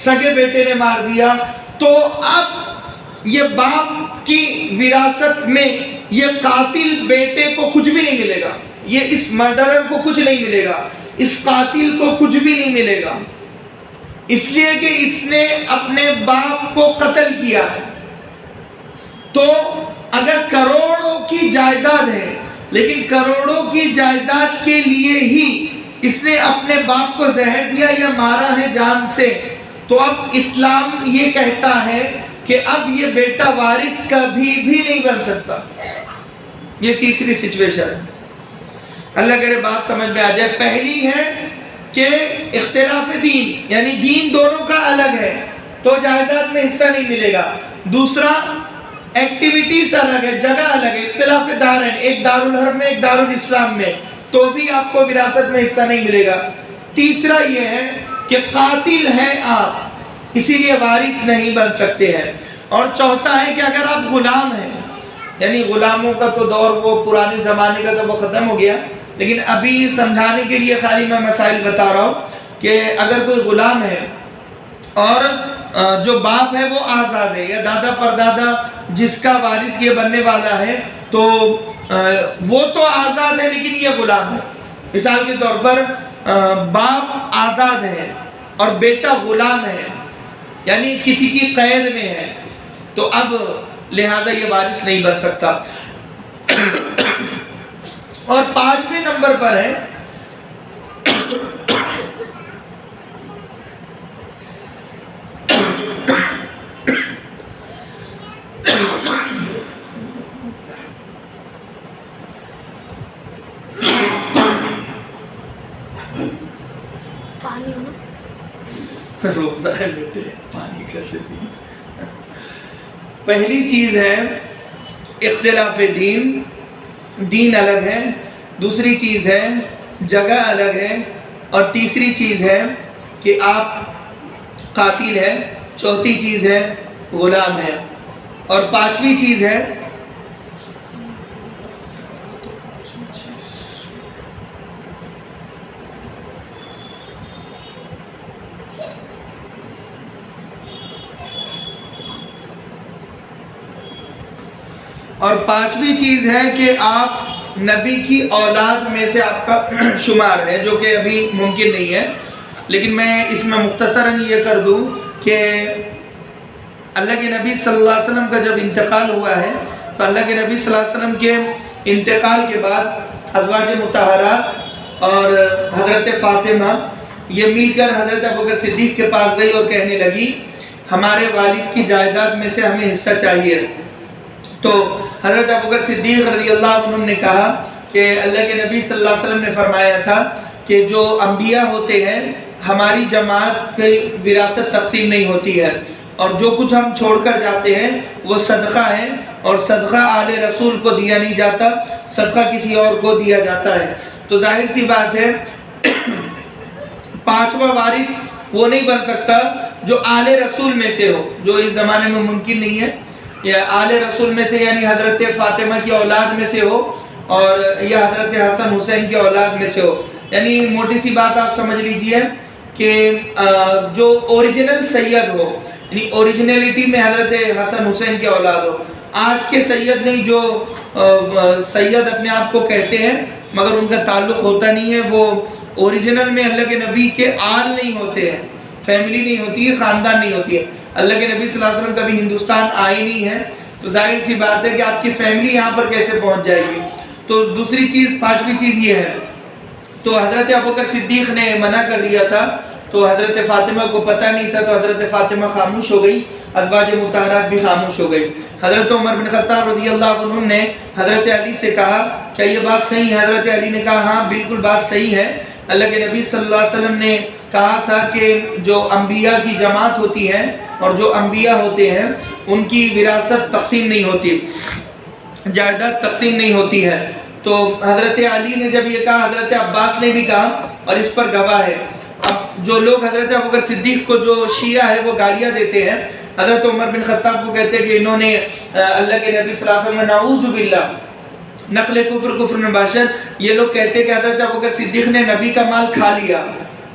Speaker 1: سگے بیٹے نے مار دیا، تو اب یہ باپ کی وراثت میں یہ قاتل بیٹے کو کچھ بھی نہیں ملے گا، یہ اس مرڈرر کو کچھ نہیں ملے گا، اس قاتل کو کچھ بھی نہیں ملے گا، اس لیے کہ اس نے اپنے باپ کو قتل کیا ہے۔ تو اگر کروڑوں کی جائیداد ہے، لیکن کروڑوں کی جائیداد کے لیے ہی اس نے اپنے باپ کو زہر دیا یا مارا ہے جان سے، تو اب اسلام یہ کہتا ہے کہ اب یہ بیٹا وارث کبھی بھی نہیں بن سکتا۔ یہ تیسری سچویشن ہے۔ اللہ کرے بات سمجھ میں آ جائے۔ پہلی ہے کہ اختلاف دین، یعنی دین دونوں کا الگ ہے تو جائیداد میں حصہ نہیں ملے گا۔ دوسرا ایکٹیویٹیز الگ ہے، جگہ الگ ہے، اختلاف دارین، ایک دارالحرب میں ایک دارالاسلام میں، تو بھی آپ کو وراثت میں حصہ نہیں ملے گا۔ تیسرا یہ ہے کہ قاتل ہیں آپ، اسی لیے وارث نہیں بن سکتے ہیں۔ اور چوتھا ہے کہ اگر آپ غلام ہیں، یعنی غلاموں کا تو دور وہ پرانے زمانے کا تو وہ ختم ہو گیا، لیکن ابھی سمجھانے کے لیے خالی میں مسائل بتا رہا ہوں کہ اگر کوئی غلام ہے اور جو باپ ہے وہ آزاد ہے یا دادا پردادا جس کا وارث یہ بننے والا ہے، تو وہ تو آزاد ہے لیکن یہ غلام ہے۔ مثال کے طور پر باپ آزاد ہے اور بیٹا غلام ہے، یعنی کسی کی قید میں ہے، تو اب لہٰذا یہ وارث نہیں بن سکتا۔ اور 5ویں نمبر پر ہے
Speaker 2: پانی ہونا،
Speaker 1: روزہ ہے بیٹے، پانی کیسے پی؟ پہلی چیز ہے اختلاف دین، دین الگ ہے، دوسری چیز ہے جگہ الگ ہے، اور تیسری چیز ہے کہ آپ قاتل ہیں، چوتھی چیز ہے غلام ہے، اور پانچویں چیز ہے کہ آپ نبی کی اولاد میں سے آپ کا شمار ہے، جو کہ ابھی ممکن نہیں ہے، لیکن میں اس میں مختصراً یہ کر دوں کہ اللہ کے نبی صلی اللہ علیہ وسلم کا جب انتقال ہوا ہے تو اللہ کے نبی صلی اللہ علیہ وسلم کے انتقال کے بعد ازواج مطہرات اور حضرت فاطمہ یہ مل کر حضرت ابوبکر صدیق کے پاس گئی اور کہنے لگی ہمارے والد کی جائیداد میں سے ہمیں حصہ چاہیے۔ تو حضرت ابوبکر صدیق رضی اللہ عنہ نے کہا کہ اللہ کے نبی صلی اللہ علیہ وسلم نے فرمایا تھا کہ جو انبیاء ہوتے ہیں ہماری جماعت کی وراثت تقسیم نہیں ہوتی ہے، اور جو کچھ ہم چھوڑ کر جاتے ہیں وہ صدقہ ہے، اور صدقہ آل رسول کو دیا نہیں جاتا، صدقہ کسی اور کو دیا جاتا ہے۔ تو ظاہر سی بات ہے پانچواں وارث وہ نہیں بن سکتا جو آل رسول میں سے ہو، جو اس زمانے میں ممکن نہیں ہے، یا آل رسول میں سے یعنی حضرت فاطمہ کی اولاد میں سے ہو، اور یا حضرت حسن حسین کی اولاد میں سے ہو۔ یعنی موٹی سی بات آپ سمجھ لیجئے کہ جو اوریجنل سید ہو، یعنی اوریجنلٹی میں حضرت حسن حسین کی اولاد ہو۔ آج کے سید نہیں، جو سید اپنے آپ کو کہتے ہیں مگر ان کا تعلق ہوتا نہیں ہے، وہ اوریجنل میں اللہ کے نبی کے آل نہیں ہوتے ہیں، فیملی نہیں ہوتی ہے، خاندان نہیں ہوتی ہے۔ اللہ کے نبی صلی اللہ علیہ وسلم کبھی ہندوستان آئے نہیں ہیں، تو ظاہر سی بات ہے کہ آپ کی فیملی یہاں پر کیسے پہنچ جائے گی۔ تو دوسری چیز، پانچویں چیز یہ ہے، تو حضرت ابوبکر صدیق نے منع کر دیا تھا، تو حضرت فاطمہ کو پتہ نہیں تھا، تو حضرت فاطمہ خاموش ہو گئی، ازواج مطہرات بھی خاموش ہو گئی۔ حضرت عمر بن خطاب رضی اللہ عنہ نے حضرت علی سے کہا کیا یہ بات صحیح ہے؟ حضرت علی نے کہا ہاں بالکل بات صحیح ہے، اللہ کے نبی صلی اللہ علیہ وسلم نے کہا تھا کہ جو انبیاء کی جماعت ہوتی ہے اور جو انبیاء ہوتے ہیں ان کی وراثت تقسیم نہیں ہوتی، جائیداد تقسیم نہیں ہوتی ہے۔ تو حضرت علی نے جب یہ کہا، حضرت عباس نے بھی کہا، اور اس پر گواہ ہے۔ اب جو لوگ حضرت ابوبکر صدیق کو، جو شیعہ ہے، وہ گالیاں دیتے ہیں، حضرت عمر بن خطاب کو کہتے ہیں کہ انہوں نے اللہ کے نبی صلی اللہ علیہ وسلم، نعوذ باللہ، نقل کفر مباشر، یہ لوگ کہتے ہیں کہ حضرت ابوبکر صدیق نے نبی کا مال کھا لیا،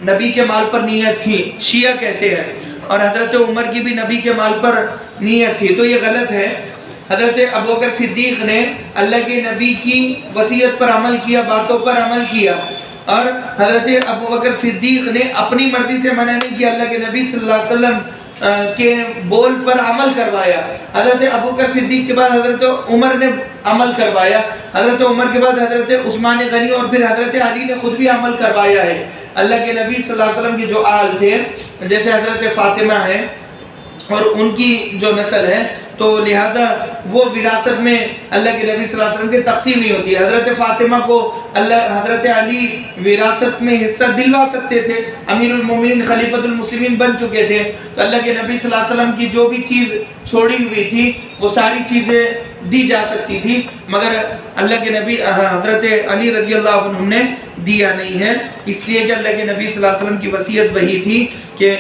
Speaker 1: نبی کے مال پر نیت تھی، شیعہ کہتے ہیں، اور حضرت عمر کی بھی نبی کے مال پر نیت تھی، تو یہ غلط ہے۔ حضرت ابوبکر صدیق نے اللہ کے نبی کی وصیت پر عمل کیا، باتوں پر عمل کیا، اور حضرت ابوبکر صدیق نے اپنی مرضی سے منع نہیں کیا، اللہ کے نبی صلی اللہ علیہ وسلم کے بول پر عمل کروایا۔ حضرت ابوبکر صدیق کے بعد حضرت عمر نے عمل کروایا، حضرت عمر کے بعد حضرت عثمان غنی، اور پھر حضرت علی نے خود بھی عمل کروایا ہے۔ اللہ کے نبی صلی اللہ علیہ وسلم کے جو آل تھے، جیسے حضرت فاطمہ ہے اور ان کی جو نسل ہے، تو لہذا وہ وراثت میں اللہ کے نبی صلی اللہ علیہ وسلم کی تقسیم نہیں ہوتی ہے۔ حضرت فاطمہ کو حضرت علی وراثت میں حصہ دلوا سکتے تھے، امیر المومنین خلیفۃ المسلمین بن چکے تھے، تو اللہ کے نبی صلی اللہ علیہ وسلم کی جو بھی چیز چھوڑی ہوئی تھی وہ ساری چیزیں دی جا سکتی تھی، مگر اللہ کے نبی حضرت علی رضی اللہ عنہ نے دیا نہیں ہے، اس لیے کہ اللہ کے نبی صلی اللہ علیہ وسلم کی وصیت وہی تھی کہ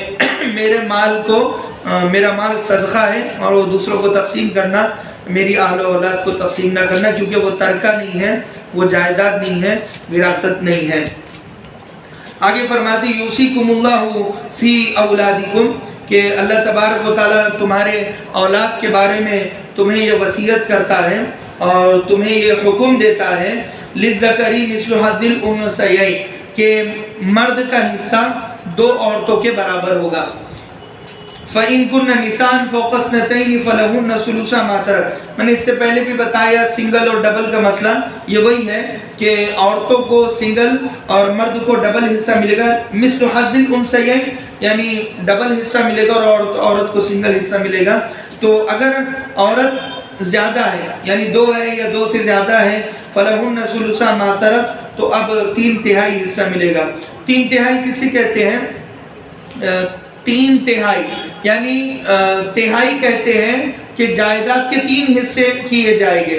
Speaker 1: میرا مال صدقہ ہے، اور وہ دوسروں کو تقسیم کرنا، میری اہل و اولاد کو تقسیم نہ کرنا، کیونکہ وہ ترکہ نہیں ہے، وہ جائیداد نہیں ہے، وراثت نہیں ہے۔ آگے فرماتے یوصیکم اللہ فی اولادکم، کہ اللہ تبارک و تعالیٰ تمہارے اولاد کے بارے میں تمہیں یہ وصیت کرتا ہے اور تمہیں یہ حکم دیتا ہے، للذکر مثل حظ الانثیین، کہ مرد کا حصہ دو عورتوں کے برابر ہوگا۔ فَإِن كُنَّ نِسَاءً فَوْقَ اثْنَتَيْنِ فَلَهُنَّ ثُلُثَ مَا تَرَكَ۔ میں نے اس سے پہلے بھی بتایا سنگل اور ڈبل کا مسئلہ، یہ وہی ہے کہ عورتوں کو سنگل اور مرد کو ڈبل حصہ ملے گا، مثل حظ الانثیین، یعنی ڈبل حصہ ملے گا اور عورت کو سنگل حصہ ملے گا۔ تو اگر عورت زیادہ ہے، یعنی دو ہے یا دو سے زیادہ ہے، فَلَهُنَّ ثُلُثَ مَا تَرَكَ، تو اب 3/3 حصہ ملے گا۔ 3/3 کسے کہتے ہیں؟ 3/3 یعنی تہائی کہتے ہیں کہ جائیداد کے 3 حصے کیے جائیں گے۔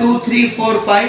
Speaker 1: 2 3 4 5,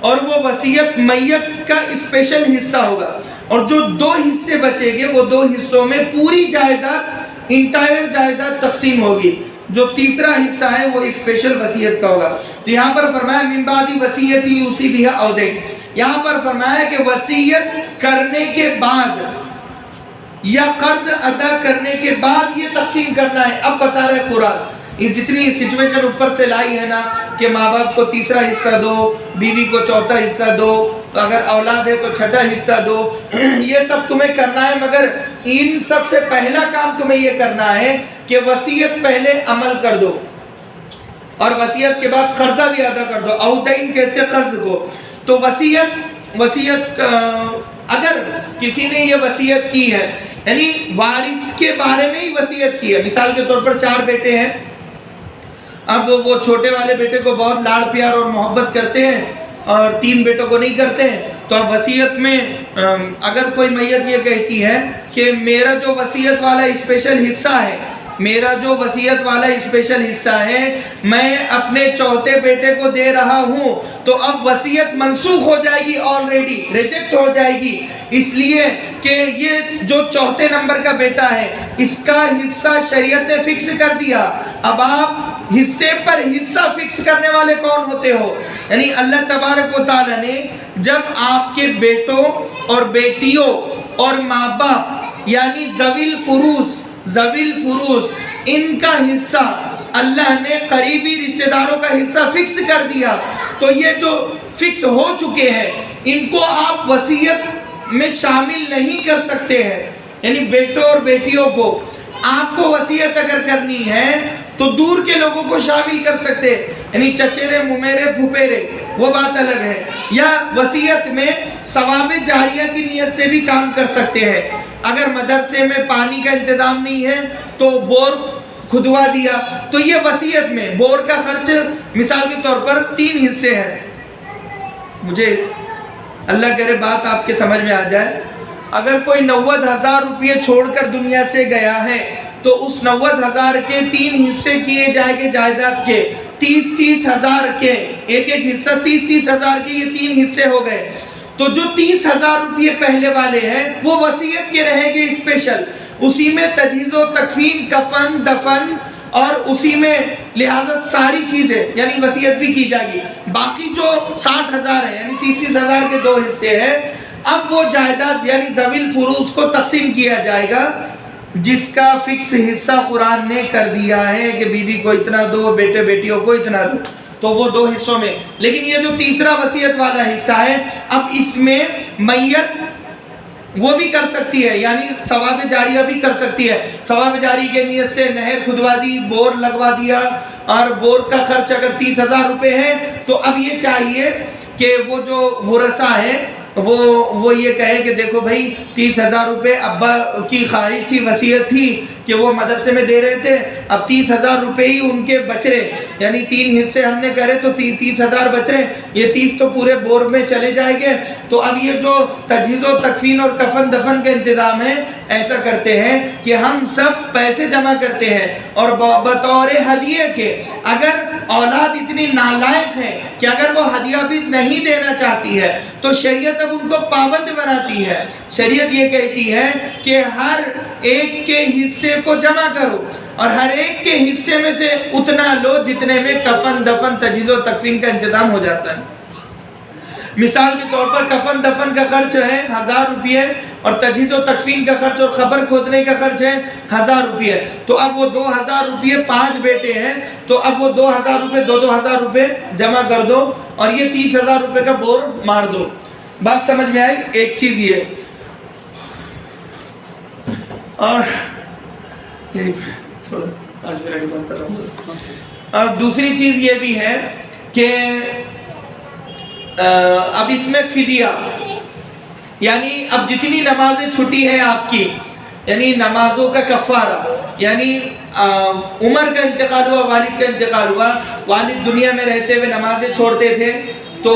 Speaker 1: اور وہ وصیت میت کا اسپیشل حصہ ہوگا، اور جو 2 حصے بچے گے وہ 2 حصوں میں پوری جائیداد، انٹائر جائیداد تقسیم ہوگی۔ جو تیسرا حصہ ہے وہ اسپیشل وصیت کا ہوگا۔ تو یہاں پر فرمایا من بعد وصیت یوصی بہا او دین، یہاں پر فرمایا کہ وصیت کرنے کے بعد یا قرض ادا کرنے کے بعد یہ تقسیم کرنا ہے۔ اب بتا رہے قرآن، یہ جتنی سچویشن اوپر سے لائی ہے نا کہ ماں باپ کو تیسرا حصہ دو، بیوی کو چوتھا حصہ دو، تو اگر اولاد ہے تو چھٹا حصہ دو، یہ سب تمہیں کرنا ہے، مگر ان سب سے پہلا کام تمہیں یہ کرنا ہے کہ وصیت پہلے عمل کر دو، اور وصیت کے بعد قرضہ بھی ادا کر دو۔ او دین کہتے قرض کو۔ تو وصیت اگر کسی نے یہ وصیت کی ہے، یعنی وارث کے بارے میں ہی وصیت کی ہے، مثال کے طور پر 4 بیٹے ہیں، اب وہ چھوٹے والے بیٹے کو بہت لاڑ پیار اور محبت کرتے ہیں اور 3 بیٹوں کو نہیں کرتے ہیں، تو اب وصیت میں اگر کوئی میت یہ کہتی ہے کہ میرا جو وصیت والا اسپیشل حصہ ہے، میرا جو وصیت والا اسپیشل حصہ ہے میں اپنے چوتھے بیٹے کو دے رہا ہوں، تو اب وصیت منسوخ ہو جائے گی، آلریڈی ریجیکٹ ہو جائے گی، اس لیے کہ یہ جو چوتھے نمبر کا بیٹا ہے اس کا حصہ شریعت نے فکس کر دیا۔ اب آپ حصے پر حصہ فکس کرنے والے کون ہوتے ہو؟ یعنی اللہ تبارک و تعالی نے جب آپ کے بیٹوں اور بیٹیوں اور ماں باپ یعنی ذوی الفروض ان کا حصہ اللہ نے قریبی رشتہ داروں کا حصہ فکس کر دیا، تو یہ جو فکس ہو چکے ہیں ان کو آپ وصیت میں شامل نہیں کر سکتے ہیں۔ یعنی بیٹوں اور بیٹیوں کو آپ کو وصیت اگر کرنی ہے تو دور کے لوگوں کو شامل کر سکتے، یعنی چچیرے ممیرے پھپھیرے، وہ بات الگ ہے، یا وصیت میں ثواب جاریہ کی نیت سے بھی کام کر سکتے ہیں۔ اگر مدرسے میں پانی کا انتظام نہیں ہے تو بور کھدوا دیا، تو یہ وصیت میں بور کا خرچ مثال کے طور پر 3 حصے ہیں۔ مجھے اللہ کرے بات آپ کے سمجھ میں آ جائے، اگر کوئی 90,000 روپے چھوڑ کر دنیا سے گیا ہے تو اس 90,000 کے 3 حصے کیے جائیں گے جائیداد کے، 30,000 کے، ایک حصہ 30,000 کے، یہ 3 حصے ہو گئے۔ تو جو 30,000 روپے پہلے والے ہیں وہ وصیت کے رہیں گے اسپیشل، اسی میں تجہیز و تکفین، کفن، دفن، اور اسی میں لہذا ساری چیزیں یعنی وصیت بھی کی جائے گی۔ باقی جو 60,000 ہے یعنی 30,000 کے 2 حصے ہیں، اب وہ جائیداد یعنی ذوی الفروض کو تقسیم کیا جائے گا، جس کا فکس حصہ قرآن نے کر دیا ہے کہ بیوی کو اتنا دو، بیٹے بیٹیوں کو اتنا دو، تو وہ 2 حصوں میں۔ لیکن یہ جو تیسرا وصیت والا حصہ ہے، اب اس میں میت وہ بھی کر سکتی ہے، یعنی ثواب جاریہ بھی کر سکتی ہے۔ ثواب جاری کے نیت سے نہر کھدوا دی، بور لگوا دیا، اور بور کا خرچ اگر 30,000 روپے ہے تو اب یہ چاہیے کہ وہ جو ورثہ ہے وہ یہ کہے کہ دیکھو بھائی 30,000 روپے ابا کی خواہش تھی، وصیت تھی کہ وہ مدرسے میں دے رہے تھے، اب 30,000 روپے ہی ان کے بچ رہے، یعنی 3 حصے ہم نے کرے تو 30,000 بچ رہے، یہ 30 تو پورے بور میں چلے جائیں گے۔ تو اب یہ جو تجہیز و تکفین اور کفن دفن کا انتظام ہے، ایسا کرتے ہیں کہ ہم سب پیسے جمع کرتے ہیں اور بطور ہدیے کے، اگر اولاد اتنی نالائق ہے کہ اگر وہ ہدیہ بھی نہیں دینا چاہتی ہے تو شریعت اب ان کو پابند بناتی ہے۔ شریعت یہ کہتی ہے کہ ہر ایک کے حصے کو جمع کرو اور ہر ایک کے حصے میں سے اتنا لو جتنے میں کفن دفن تجہیز و تکفین کا انتظام ہو جاتا ہے۔ مثال کے طور پر کفن دفن کا خرچ ہے 1,000 روپے اور تجہیز و تکفین کا خرچ اور قبر کھودنے کا خرچ ہے 1,000 روپے، تو اب وہ 2,000 روپے، 5 بیٹے ہیں تو اب وہ 2,000 روپے 2,000 روپے جمع کر دو اور یہ 30,000 روپے کا بور مار دو۔ بات سمجھ میں آئی؟ ایک چیز یہ، اور تھوڑا 5 منٹ بات کر رہا ہوں، اور دوسری چیز یہ بھی ہے کہ اب اس میں فدیہ، یعنی اب جتنی نمازیں چھٹی ہے آپ کی، یعنی نمازوں کا کفارہ، یعنی عمر کا انتقال ہوا، والد کا انتقال ہوا، والد دنیا میں رہتے ہوئے نمازیں چھوڑتے تھے، تو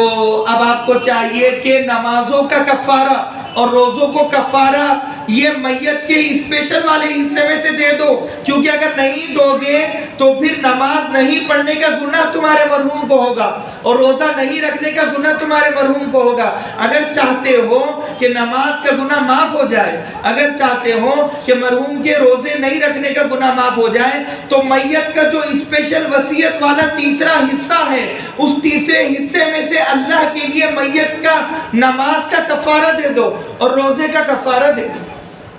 Speaker 1: اب آپ کو چاہیے کہ نمازوں کا کفارہ اور روزوں کو کفارہ یہ میت کے اسپیشل والے حصے میں سے دے دو، کیونکہ اگر نہیں دو گے تو پھر نماز نہیں پڑھنے کا گناہ تمہارے مرحوم کو ہوگا اور روزہ نہیں رکھنے کا گناہ تمہارے مرحوم کو ہوگا۔ اگر چاہتے ہو کہ نماز کا گناہ معاف ہو جائے، اگر چاہتے ہو کہ مرحوم کے روزے نہیں رکھنے کا گناہ معاف ہو جائے، تو میت کا جو اسپیشل وصیت والا تیسرا حصہ ہے، اس تیسرے حصے میں سے اللہ کے لیے میت کا نماز کا کفارہ دے دو اور روزے کا کفارہ دے دو۔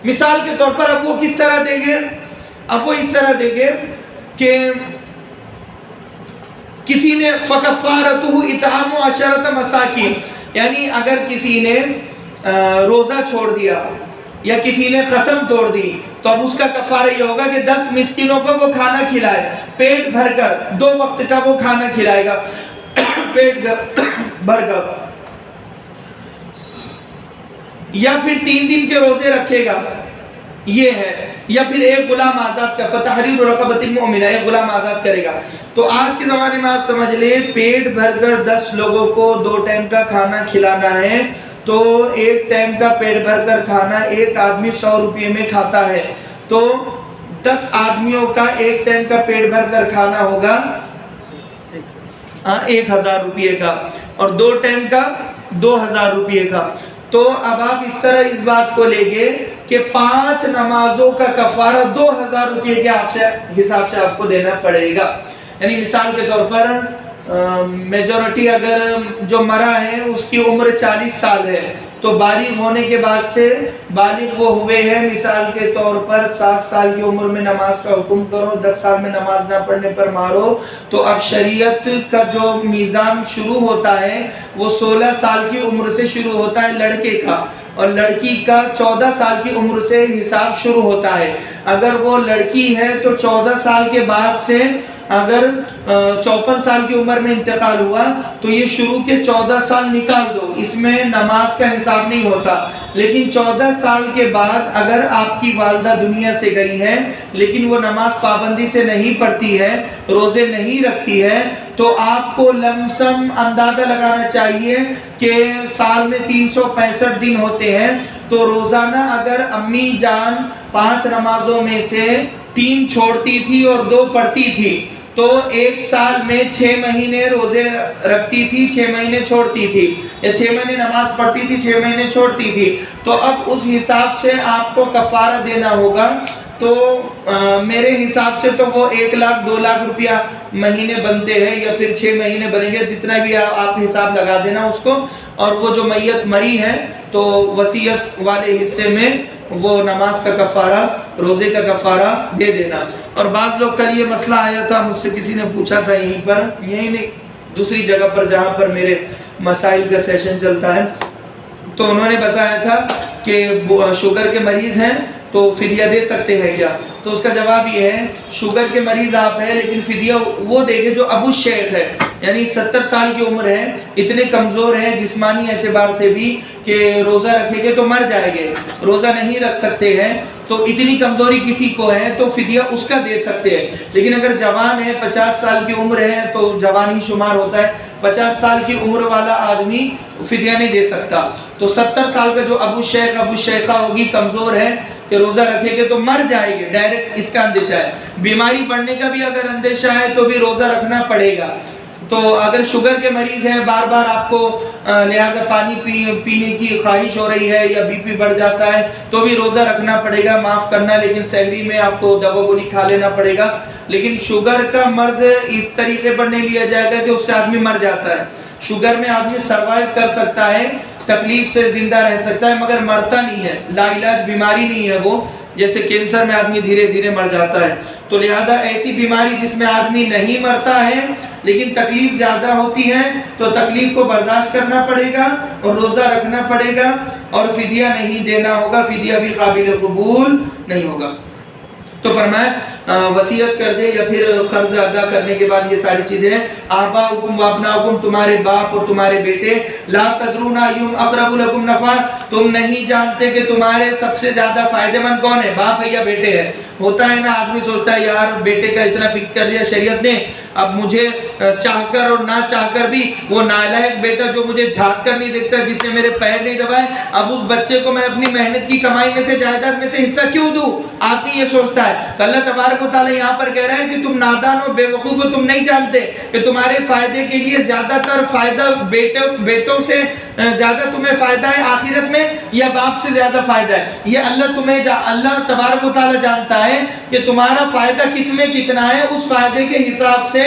Speaker 1: مثال کے طور پر اب وہ کس طرح دیں گے؟ اب وہ اس طرح دیں گے کہ کسی نے فَكَفَّارَتُهُ اِطْعَامُ عَشَرَةَ مساکین، یعنی اگر کسی نے روزہ چھوڑ دیا یا کسی نے قسم توڑ دی تو اب اس کا کفارہ یہ ہوگا کہ 10 مسکینوں کو وہ کھانا کھلائے، پیٹ بھر کر 2 وقت کا وہ کھانا کھلائے گا پیٹ بھر کر، یا پھر 3 دن کے روزے رکھے گا، یہ ہے، یا پھر ایک غلام آزاد کا فتحریر رقبۃ مؤمنہ، ایک غلام آزاد کرے گا۔ تو آج کے زمانے میں آپ سمجھ لیں پیٹ بھر کر 10 لوگوں کو 2 ٹائم کا کھانا کھلانا ہے، تو ایک ٹائم کا پیٹ بھر کر کھانا ایک آدمی 100 روپے میں کھاتا ہے، تو 10 آدمیوں کا ایک ٹائم کا پیٹ بھر کر کھانا ہوگا 1000 روپے کا، اور 2 ٹائم کا 2000 روپے کا۔ تو اب آپ اس طرح اس بات کو لیں گے کہ 5 نمازوں کا کفارہ 2000 روپے کے حساب سے آپ کو دینا پڑے گا۔ یعنی مثال کے طور پر میجورٹی اگر جو مرا ہے اس کی عمر 40 سال ہے، تو بالغ ہونے کے بعد سے بالغ وہ ہوئے ہیں مثال کے طور پر 7 سال کی عمر میں نماز کا حکم کرو، 10 سال میں نماز نہ پڑھنے پر مارو، تو اب شریعت کا جو میزان شروع ہوتا ہے وہ 16 سال کی عمر سے شروع ہوتا ہے لڑکے کا، اور لڑکی کا 14 سال کی عمر سے حساب شروع ہوتا ہے۔ اگر وہ لڑکی ہے تو 14 سال کے بعد سے اگر 54 سال کی عمر میں انتقال ہوا تو یہ شروع کے 14 سال نکال دو، اس میں نماز کا حساب نہیں ہوتا۔ لیکن 14 سال کے بعد اگر آپ کی والدہ دنیا سے گئی ہے لیکن وہ نماز پابندی سے نہیں پڑھتی ہے، روزے نہیں رکھتی ہے، تو آپ کو لم سم اندازہ لگانا چاہیے کہ سال میں 365 دن ہوتے ہیں، تو روزانہ اگر امی جان 5 نمازوں میں سے 3 چھوڑتی تھی اور 2 پڑھتی تھی، تو ایک سال میں 6 مہینے روزے رکھتی تھی، 6 مہینے چھوڑتی تھی، یا 6 مہینے نماز پڑھتی تھی، 6 مہینے چھوڑتی تھی، تو اب اس حساب سے آپ کو کفارہ دینا ہوگا۔ تو میرے حساب سے تو وہ 1 لاکھ 2 لاکھ روپیہ مہینے بنتے ہیں، یا پھر 6 مہینے بنیں گے، جتنا بھی آپ حساب لگا دینا اس کو، اور وہ جو میت مری ہے تو وصیت والے حصے میں وہ نماز کا کفارہ، روزے کا کفارہ دے دینا۔ اور بعض لوگ کل یہ مسئلہ آیا تھا، مجھ سے کسی نے پوچھا تھا یہیں پر، یہیں نہیں دوسری جگہ پر جہاں پر میرے مسائل کا سیشن چلتا ہے، تو انہوں نے بتایا تھا کہ شوگر کے مریض ہیں تو فدیہ دے سکتے ہیں کیا؟ تو اس کا جواب یہ ہے شوگر کے مریض آپ ہیں لیکن فدیہ وہ دے گے جو ابو شیخ ہے، یعنی 70 سال کی عمر ہے، اتنے کمزور ہیں جسمانی اعتبار سے بھی کہ روزہ رکھیں گے تو مر جائیں گے، روزہ نہیں رکھ سکتے ہیں، تو اتنی کمزوری کسی کو ہے تو فدیہ اس کا دے سکتے ہیں۔ لیکن اگر جوان ہے، 50 سال کی عمر ہے تو جوان ہی شمار ہوتا ہے، 50 سال کی عمر والا آدمی فدیہ نہیں دے سکتا۔ تو 70 سال کا جو ابو شیخ ابو شیخہ ہوگی، کمزور ہے کہ روزہ رکھیں گے تو مر جائے گے ڈائریکٹ، اس کا اندیشہ ہے۔ بیماری بڑھنے کا بھی اگر اندیشہ ہے تو بھی روزہ رکھنا پڑے گا۔ تو اگر شوگر کے مریض ہیں، بار بار آپ کو لہٰذا پانی پینے کی خواہش ہو رہی ہے یا بی پی بڑھ جاتا ہے تو بھی روزہ رکھنا پڑے گا، معاف کرنا، لیکن سحری میں آپ کو دوا گولی کھا لینا پڑے گا۔ لیکن شوگر کا مرض اس طریقے پر نہیں لیا جائے گا کہ اس سے آدمی مر جاتا ہے۔ شوگر میں آدمی سروائیو کر سکتا ہے، تکلیف سے زندہ رہ سکتا ہے، مگر مرتا نہیں ہے، لا علاج بیماری نہیں ہے وہ، جیسے کینسر میں آدمی دھیرے دھیرے مر جاتا ہے۔ تو لہذا ایسی بیماری جس میں آدمی نہیں مرتا ہے لیکن تکلیف زیادہ ہوتی ہے تو تکلیف کو برداشت کرنا پڑے گا اور روزہ رکھنا پڑے گا اور فدیہ نہیں دینا ہوگا، فدیہ بھی قابل قبول نہیں ہوگا۔ تو فرمایا وصیت کر دے یا پھر قرض ادا کرنے کے بعد یہ ساری چیزیں ہیں۔ آباؤکم و ابناؤکم، تمہارے باپ اور تمہارے بیٹے، لا تدرون ایہم اقرب لکم نفعا، تم نہیں جانتے کہ تمہارے سب سے زیادہ فائدہ مند کون ہے، باپ ہے یا بیٹے ہے۔ ہوتا ہے نا، آدمی سوچتا ہے یار بیٹے کا اتنا فکس کر دیا شریعت نے، اب مجھے چاہ کر اور نہ چاہ کر بھی وہ نالائق بیٹا جو مجھے جھانک کر نہیں دیکھتا، جس نے میرے پیر نہیں دبائے، اب اس بچے کو میں اپنی محنت کی کمائی میں سے، جائیداد میں سے حصہ کیوں دوں؟ آدمی یہ سوچتا ہے۔ تو اللہ تبارک و تعالیٰ یہاں پر کہہ رہا ہے کہ تم نادان ہو، بے وقوف ہو، تم نہیں جانتے کہ تمہارے فائدے کے لیے زیادہ تر فائدہ بیٹوں سے زیادہ تمہیں فائدہ ہے آخرت میں یا باپ سے زیادہ فائدہ ہے؟ یہ اللہ تبارک و تعالیٰ جانتا ہے کہ تمہارا فائدہ کس میں کتنا ہے، اس فائدے کے حساب سے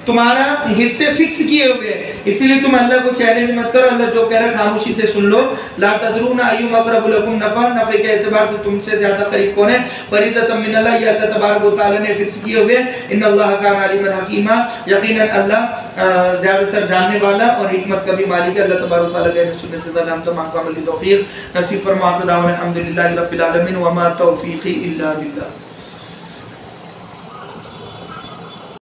Speaker 1: تمہارا حصے فکس کیے ہوئے ہیں۔ اسی لیے تم اللہ کو چیلنج مت کرو، اللہ جو کہہ رہا ہے خاموشی سے سن لو۔ لا تدرون ایہم اقرب لکم نفعا، نفع کے اعتبار سے تم سے زیادہ قریب کون ہے؟ فریضۃ من اللہ، یہ اللہ تبارک و تعالیٰ نے فکس کیے ہوئے ہیں۔ ان اللہ کان علیما حکیما، یقیناً اللہ زیادہ تر جاننے والا اور حکمت کا بھی مالک ہے۔ اللہ تبارک و تعالیٰ کے سننے سے زیادہ ہم تمام کو عمل کی توفیق نصیب فرما۔ الحمدللہ رب العالمین، وما توفیقی الا باللہ۔